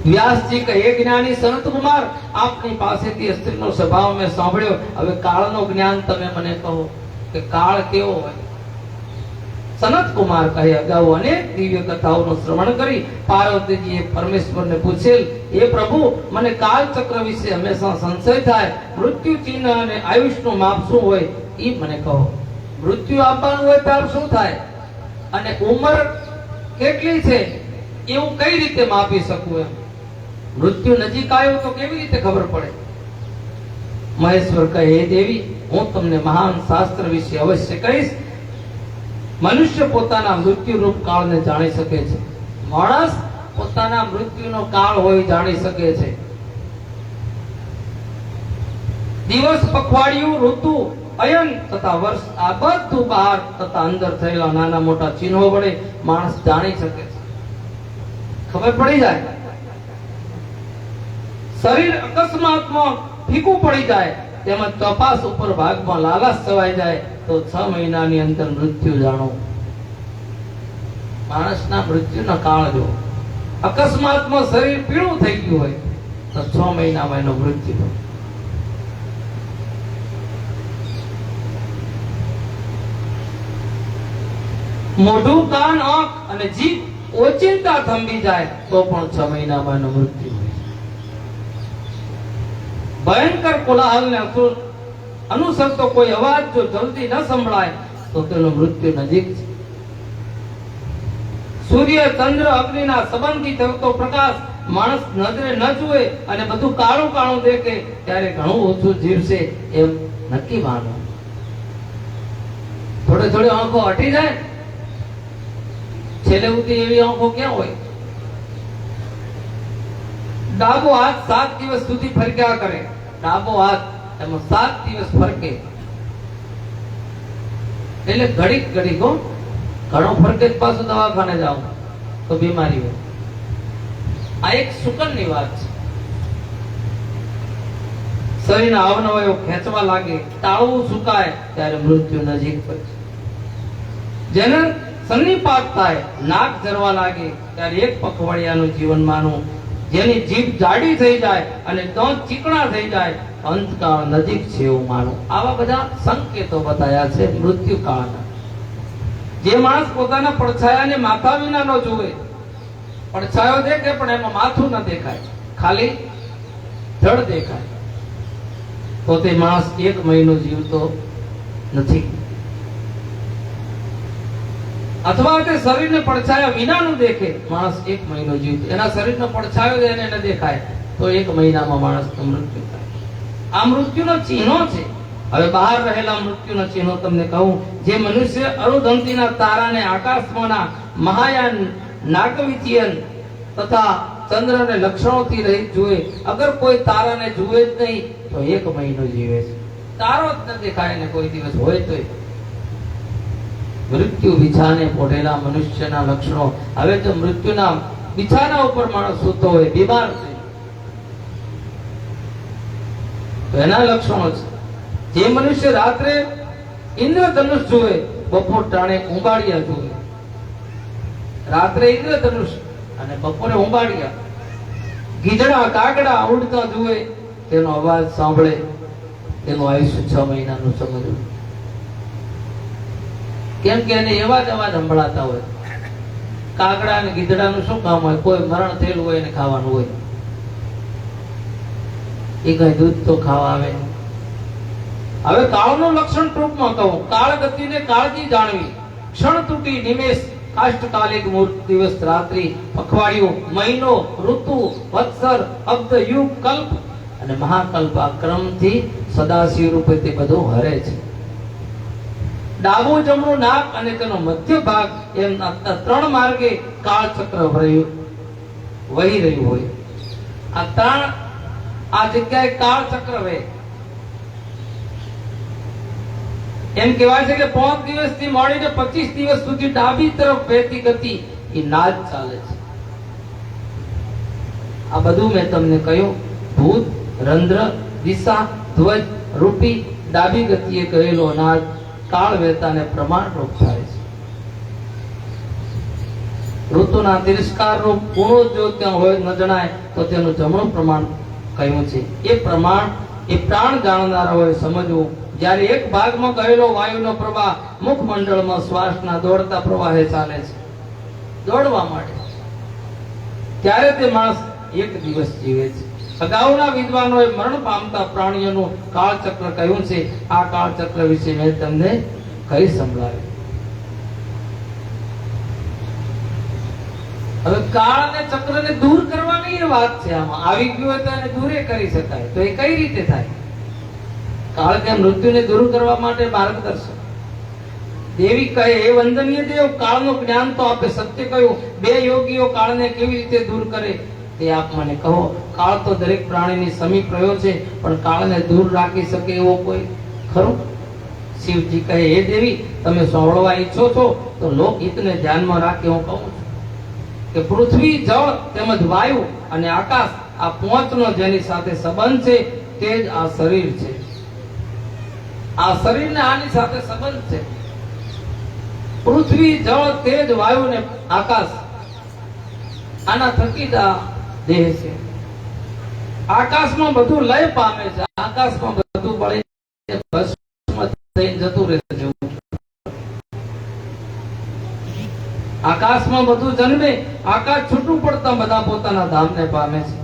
વ્યાસજી કહે, જ્ઞાની સનત કુમાર, આપની પાસેથી સ્ત્રીનો સ્વભાવ મેં સાંભળ્યો. હવે કાળનો જ્ઞાન તમે મને કહો કે કાળ કેવો હોય. સનત કુમાર કહે, અગાઉ અનેક દિવ્ય કથાઓનું શ્રવણ કરી પાર્વતીજીએ પરમેશ્વરને પૂછેલ, હે પ્રભુ, મને કાળ ચક્ર વિશે હંમેશા સંશય થાય. મૃત્યુ ચિહ્ન અને આયુષનું માપ શું હોય એ મને કહો. મૃત્યુ આપવાનું હોય ત્યારે શું થાય અને ઉંમર કેટલી છે એવું કઈ રીતે માપી શકું? એમ મૃત્યુ નજીક આવ્યો તો કેવી રીતે ખબર પડે? મહેશ્વર કહે, હે દેવી, હું તમને મહાન શાસ્ત્ર વિશે અવશ્ય કહીશ. મનુષ્ય પોતાના મૃત્યુ રૂપ કાળને જાણી શકે છે. માણસ પોતાના મૃત્યુનો કાળ હોય જાણી શકે છે. દિવસ, પખવાડિયું, ઋતુ, અયન તથા વર્ષ, આ બધું બહાર તથા અંદર થયેલા નાના મોટા ચિહ્નો વડે માણસ જાણી શકે છે. ખબર પડી જાય. શરીર અકસ્માતમાં ફીકું પડી જાય, તેમજ તપાસ ઉપર ભાગમાં લાલાશ છવાઈ જાય તો 6 મહિનાની અંદર મૃત્યુ જાણો. માણસના મૃત્યુનો કાળ જો અકસ્માતમાં શરીર પીળું થઈ ગયું હોય તો 6 મહિનામાં એનો મૃત્યુ. મોઢું, કાન, આંખ અને જીભ ઓચિંતા થંભી જાય તો પણ 6 મહિનામાં એનો મૃત્યુ હોય. ભયંકર કોલાહલને અનુસરતો કોઈ અવાજ જો જલ્દી ન સંભળાય તો તેનું મૃત્યુ નજીક છે. સૂર્ય, ચંદ્ર, અગ્નિના સંબંધી થતો પ્રકાશ માણસ નજરે ન જુએ અને બધું કાળું કાળું દેખે ત્યારે ઘણું ઓછું જીવશે એમ નક્કી માનો. થોડે થોડી આંખો હટી જાય, છેલ્લે સુધી એવી આંખો ક્યાં હોય? ડાબો હાથ 7 દિવસ સુધી ફરક્યા કરે. ડાબો હાથ એમાં 7 દિવસ ફરકે એટલે ઘડીક ઘણો ફરકે પાછું દવાખાને જાવ. તો બીમારી હોય. આ એક સુકનની વાત છે. શરીરના અવનવયો ખેંચવા લાગે, તાળવું સુકાય ત્યારે મૃત્યુ નજીક હોય છે. જેને સન્નિપાત થાય, નાક જરવા લાગે ત્યારે એક પખવાડિયાનું જીવન માનું. જેની જીભ જાડી થઈ જાય અને દાંત ચીકણા થઈ જાય, અંતકાળ નજીક છે એવું માનું. આવા બધા સંકેતો બતાયા છે મૃત્યુકાળના. જે માણસ પોતાના પડછાયાને માથા વિના ન જુએ, પડછાયો દેખે પણ એમાં માથું ન દેખાય, ખાલી ધડ દેખાય, તો તે માણસ 1 મહિનો જીવતો નથી. અથવા તે શરીરને પડછાયા વિનાનું દેખે, માણસ 1 મહિનો જીવતો. એના શરીરનો પડછાયો એને ન દેખાય તો 1 મહિનામાં માણસનું મૃત્યુ થાય. આ મૃત્યુનો ચિહ્નો છે. હવે બહાર રહેલા મૃત્યુનો ચિહ્નો તમને કહું. જે મનુષ્ય અરુધંતીના તારાને, આકાશમાંના મહાયાન નાગવિચયન તથા ચંદ્રને લક્ષણોથી રહિત જુએ, અગર કોઈ તારાને જુએ જ નહીં તો 1 મહિનો જીવે છે. તારો જ ન દેખાય ને કોઈ દિવસ હોય તો મૃત્યુ બિછાને પોઢેલા મનુષ્યના લક્ષણો. હવે જો મૃત્યુના બિછાના ઉપર માણસ સૂતો હોય, બીમાર છે, તો એના લક્ષણો છે. જે મનુષ્ય રાત્રે ઇન્દ્રધનુષ જુએ, બપોર ટાણે ઉંબાડિયા જુએ. રાત્રે ઇન્દ્રધનુષ અને બપોરે ઉંબાડિયા. ગીધડા કાગડા ઉડતા જુએ, તેનો અવાજ સાંભળે, તેનું આયુષ્ય 6 મહિનાનું સમજવું. કેમ કે એને એવા જ અવાજ સંભળાતા હોય. કાગડા અને ગીધડાનું શું કામ હોય? કોઈ મરણ થયેલું હોય એને ખાવાનું હોય. એ કઈ દૂધ તો ખાવા આવે. હવે કાળનું લક્ષણ ટૂંકમાં કહું. કાળ ગતિને કાળજી જાણવી. ક્ષણ તૂટી નિમેષ, કાષ્ટકાલિક મુહૂર્ત, દિવસ રાત્રિ, પખવાડિયું, મહિનો, ઋતુ, વત્સર, અબ્દ, યુગ, કલ્પ અને મહાકલ્પ. આ ક્રમથી સદાશિવ રૂપે તે બધું હરે છે. ડાબું જમણું નાક અને તેનો મધ્ય ભાગ એમ 3 માર્ગે કાળચક્ર વહી રહ્યું હોય. આ જગ્યાએ કાળચક્ર વહે. એમ કહેવાય છે કે 5 દિવસથી મળીને 25 દિવસ સુધી ડાબી તરફ વહેતી ગતિ એ નાદ ચાલે છે. આ બધું મેં તમને કહ્યું. ભૂત, રંધ્ર, દિશા, ધ્વજ રૂપી ડાબી ગતિએ કહેલો નાદ કાળ વહેતાને પ્રમાણ રૂપ થાય છે. ઋતુના તિરસ્કાર રૂપ ગુણો જો ત્યાં હોય ન જણાય તો તેનું જમણું પ્રમાણ કહ્યું છે. એ પ્રમાણ એ પ્રાણ જાણનારાઓએ સમજવું. જ્યારે એક ભાગમાં ગયેલો વાયુનો પ્રવાહ મુખમંડળમાં શ્વાસના દોડતા પ્રવાહે ચાલે છે, દોડવા માટે, ત્યારે તે માણસ 1 દિવસ જીવે છે. અગાઉના વિદ્વાનોએ મરણ પામતા પ્રાણીઓનું કાળચક્ર કહ્યું છે. આ કાળચક્ર વિશે મેં તમને કહી સંભળાવ્યું. હવે કાળ અને ચક્રને દૂર કરવાની એ વાત છે. આમાં આવી ગયું હોય તો એને દૂરે કરી શકાય. તો એ કઈ રીતે થાય? કાળ કે મૃત્યુને દૂર કરવા માટે માર્ગદર્શન. દેવી કહે, હે વંદનીય દેવ, કાળનું જ્ઞાન તો આપે. સત્ય કહ્યું, 2 યોગીઓ કાળને કેવી રીતે દૂર કરે તે આપ મને કહો. કાળ તો દરેક પ્રાણીની સમીપ રહ્યો છે, પણ કાળને દૂર રાખી શકે એવો કોઈ ખરો? શિવજી કહે, હે દેવી, તમે સાંભળવા ઈચ્છો છો તો લોકહિતને ધ્યાનમાં રાખી હું કહું છું કે પૃથ્વી, જળ તેમજ વાયુ અને આકાશ, આ 5નો જેની સાથે સંબંધ છે તે જ આ શરીર છે. આ શરીરને આની સાથે સંબંધ છે. પૃથ્વી, જળ, તેજ, વાયુ ને આકાશ, આના થકી જ આ દેહ છે. આકાશમાં બધું લય પામે છે. આકાશમાં બધું બળીને ભસ્મ થઈને જતું રહે છે. આકાશમાં બધું જન્મે, આકાશ છૂટું પડતા બધા પોતાના ધામને પામે છે.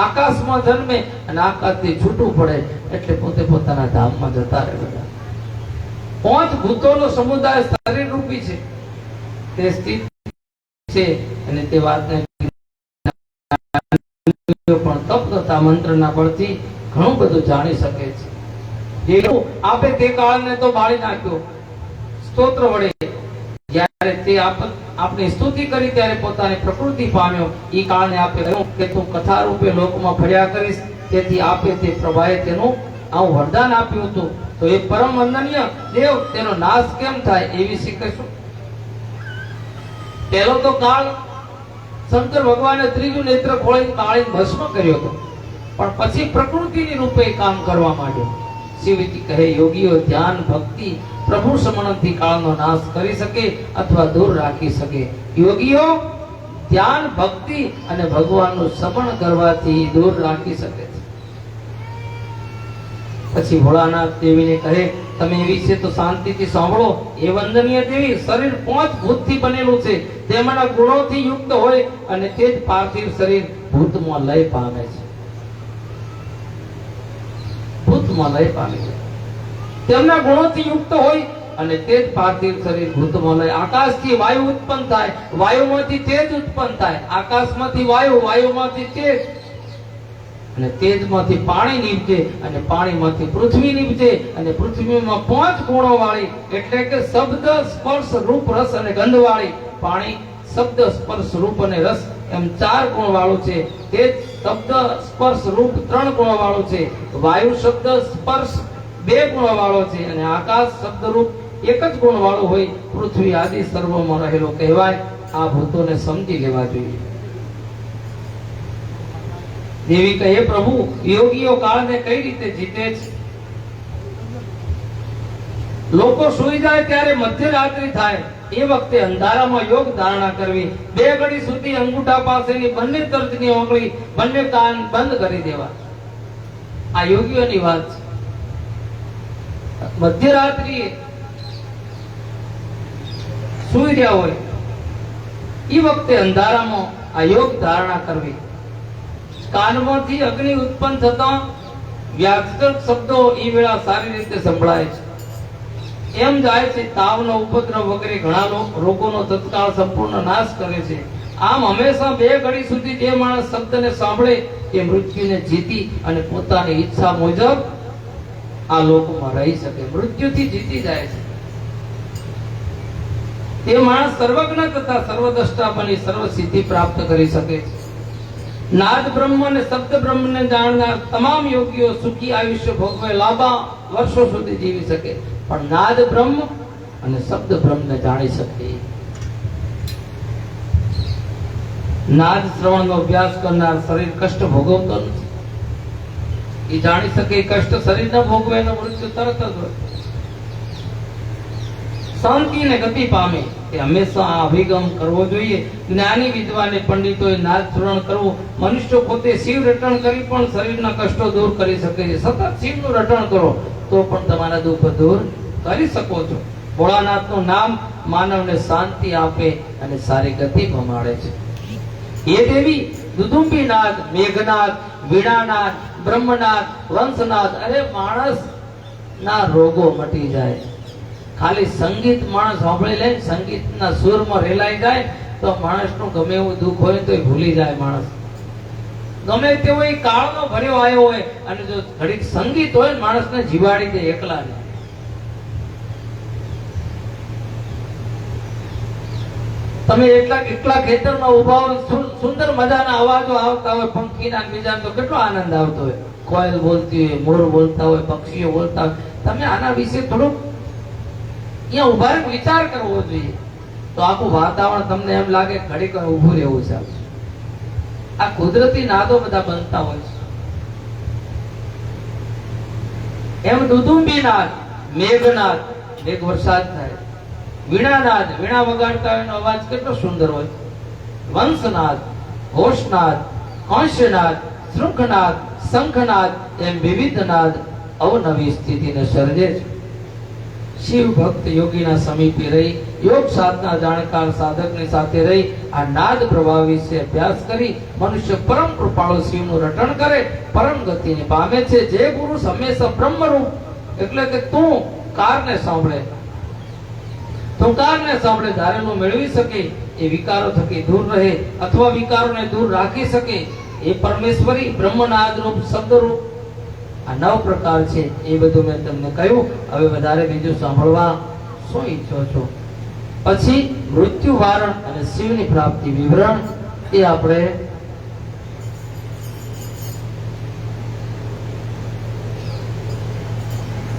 આકાશમાં જન્મે અને આકાશથી છૂટું પડે એટલે પોતે પોતાના ધામમાં જતા રહે બધા. 5 ભૂતોનો સમુદાય શરીર રૂપી છે, તે સ્થિત છે અને તે વાતને પણ તપ તથા મંત્રના બળથી ઘણું બધું જાણી શકે છે. જે આપે તે કાળને તો બાળી નાખ્યો સ્તોત્ર વડે. જ્યારે તે આપની સ્તુતિ કરી ત્યારે પોતાની પ્રકૃતિ પામ્યો. એ કાળને આપે કહ્યું કે તું કથા રૂપે લોકમાં ફર્યા કરીશ, તેથી આપે તે પ્રભાએ તેનું આવું વરદાન આપ્યું હતું. તો એ પરમ વંદનીય દેવ, તેનો નાશ કેમ થાય એ વિશે કહીશું. પહેલો તો કાળ શંકર ભગવાને ત્રીજું નેત્ર ખોલીને કાળીને ભસ્મ કર્યો હતો, પણ પછી પ્રકૃતિની રૂપે કામ કરવા માંડ્યો. શિવજી કહે, યોગીઓ ધ્યાન ભક્તિ પ્રભુ સમણથી કાળનો નાશ કરી શકે અથવા દૂર રાખી શકે. યોગીઓ ધ્યાન ભક્તિ અને ભગવાનનું સમણ કરવાથી દૂર રાખી શકે છે. પછી ભોળાનાથ દેવીને કહે, તમે એવી છે તો શાંતિથી સાંભળો. એ વંદનીય દેવી, શરીર 5 ભૂતથી બનેલું છે, તેમાંના ગુણોથી યુક્ત હોય અને તે જ પાર્થિવ શરીર ભૂતમાં લય પામે છે. ભૂતમાં લય પામે છે. તેમના ગુણોથી યુક્ત હોય અને તે જ પાર્થિવ શરીર ભૂતમાં લય. આકાશથી વાયુ ઉત્પન્ન થાય, વાયુમાંથી તેજ ઉત્પન્ન થાય, આકાશમાંથી વાયુ, વાયુમાંથી તેજ, અને તેજમાંથી પાણી નીપજે, અને પાણીમાંથી પૃથ્વી નીપજે, અને પૃથ્વીમાં 5 ગુણો વાળી, એટલે કે શબ્દ સ્પર્શ રૂપ રસ અને ગંધ વાળી. પાણી શબ્દ સ્પર્શ રૂપ અને રસ એમ 4 ગુણ વાળું છે. તેજ શબ્દ સ્પર્શ રૂપ 3 ગુણ વાળું છે. વાયુ શબ્દ સ્પર્શ 2 ગુણ વાળો છે, અને આકાશ શબ્દ રૂપ 1 જ ગુણ વાળું હોય. પૃથ્વી આદિ સર્વમાં રહેલો કહેવાય. આ ભૂતોને સમજી લેવા જોઈએ. દેવી કહે, પ્રભુ યોગીઓ કાળને કઈ રીતે જીતે છે? લોકો સૂઈ જાય ત્યારે મધ્યરાત્રિ થાય, એ વખતે અંધારામાં યોગ ધારણા કરવી. 2 ઘડી સુધી અંગૂઠા પાસેની બંને તર્જની ઓગળી, બંને કાન બંધ કરી દેવા. આ યોગીઓની વાત છે. મધ્યરાત્રિએ સૂઈ રહ્યા હોય એ વખતે અંધારામાં આ યોગ ધારણા કરવી. કાનમાંથી અગ્નિ ઉત્પન્ન થતા વ્યાકરણ શબ્દો એ વેળા સારી રીતે સંભળાય છે. એમ જાય છે તાવનો ઉપદ્રવ વગેરે ઘણા રોગોનો તત્કાળ સંપૂર્ણ નાશ કરે છે. આમ હંમેશા 2 ઘડી સુધી જે માણસ શબ્દને સાંભળે એ મૃત્યુને જીતી અને પોતાની ઈચ્છા મુજબ આ લોકમાં રહી શકે, મૃત્યુથી જીતી જાય છે. તે માણસ સર્વજ્ઞ તથા સર્વદ્રષ્ટા બની સર્વ સિદ્ધિ પ્રાપ્ત કરી શકે છે. નાદ બ્રહ્મ અને શબ્દ બ્રહ્મને જાણનાર તમામ યોગીઓ સુખી આયુષ્ય ભોગવે, લાંબા વર્ષો સુધી જીવી શકે. પણ નાદ બ્રહ્મ અને શબ્દ બ્રહ્મને જાણી શકે. નાદ શ્રવણનો અભ્યાસ કરનાર શરીર કષ્ટ ભોગવતો નથી. એ જાણી શકે કષ્ટ શરીર ન ભોગવે એનો મૃત્યુ તરત જ હોય. શાંતિ ને ગતિ પામે એ હંમેશા આ અભિગમ કરવો જોઈએ. જ્ઞાની વિદ્વાને પંડિતોએ નાદ શ્રવણ કરવું. મનુષ્ય પોતે શિવ રટણ કરી પણ શરીરના કષ્ટો દૂર કરી શકે છે. સતત શિવનું રટણ કરો તો પણ તમારા દુઃખ દૂર કરી શકો છો. ભોળાનાથનું નામ માનવને શાંતિ આપે અને સારી ગતિ પમાડે છે. એ દેવી દુદુંબીનાદ, મેઘનાદ, વીણાનાદ, બ્રહ્મનાદ, વંશનાદ, અરે માણસ ના રોગો મટી જાય. ખાલી સંગીત માણસ સાંભળી લે, સંગીતના સુરમાં રેલાઈ જાય તો માણસનું ગમે એવું દુઃખ હોય તો ભૂલી જાય. માણસ ગમે તેવો એ કાળનો ભર્યો આવ્યો હોય અને જો ઘડીક સંગીત હોય માણસને જીવાડી દે એકલાને. તમે એકલા ખેતરમાં ઉભા હોય, સુંદર મજાના અવાજો આવતા હોય, પંખીના બીજા તો કેટલો આનંદ આવતો હોય. કોયલ બોલતી હોય, મોર બોલતા હોય, પક્ષીઓ બોલતા હોય. તમે આના વિશે થોડુંક અહીંયા ઉભા વિચાર કરવો જોઈએ તો આખું વાતાવરણ તમને એમ લાગે ઘડીક ઉભું રહેવું છે. આ કુદરતી નાદો બધા બનતા હોય છે. એમ દુદુંબી નાદ, મેઘનાદ, મેઘ વરસાદ થાય, વીણાનાદ, વીણા વગાડતા હોય એનો અવાજ કેટલો સુંદર હોય, વંશનાદ, ઘોષનાદ, કંશનાદ, શૃંખનાદ, શંખનાદ એમ વિવિધ નાદ અવનવી સ્થિતિને સર્જે છે. શિવ ભક્ત યોગીના સમીપે રહી, યોગ સાધના જાણકાર સાધકની સાથે રહી આ નાદ પ્રવાહ વિશે અભ્યાસ કરી મનુષ્ય પરમ કૃપાળુ શિવનું રટણ કરે, પરમ ગતિને પામે છે. જે પુરુષ હંમેશા બ્રહ્મરૂપ એટલે કે તું કારને સાંભળે, તુંકારને સાંભળે ધારેલું મેળવી શકે, એ વિકારો થકી દૂર રહે અથવા વિકારોને દૂર રાખી શકે, એ પરમેશ્વરી બ્રહ્મનાદ રૂપ શબ્દરૂપ આ 9 પ્રકાર છે. એ બધું મેં તમને કહ્યું. હવે વધારે બીજું સાંભળવા શું ઈચ્છો છો? પછી મૃત્યુ વારણ અને શિવની પ્રાપ્તિ વિવરણ એ આપણે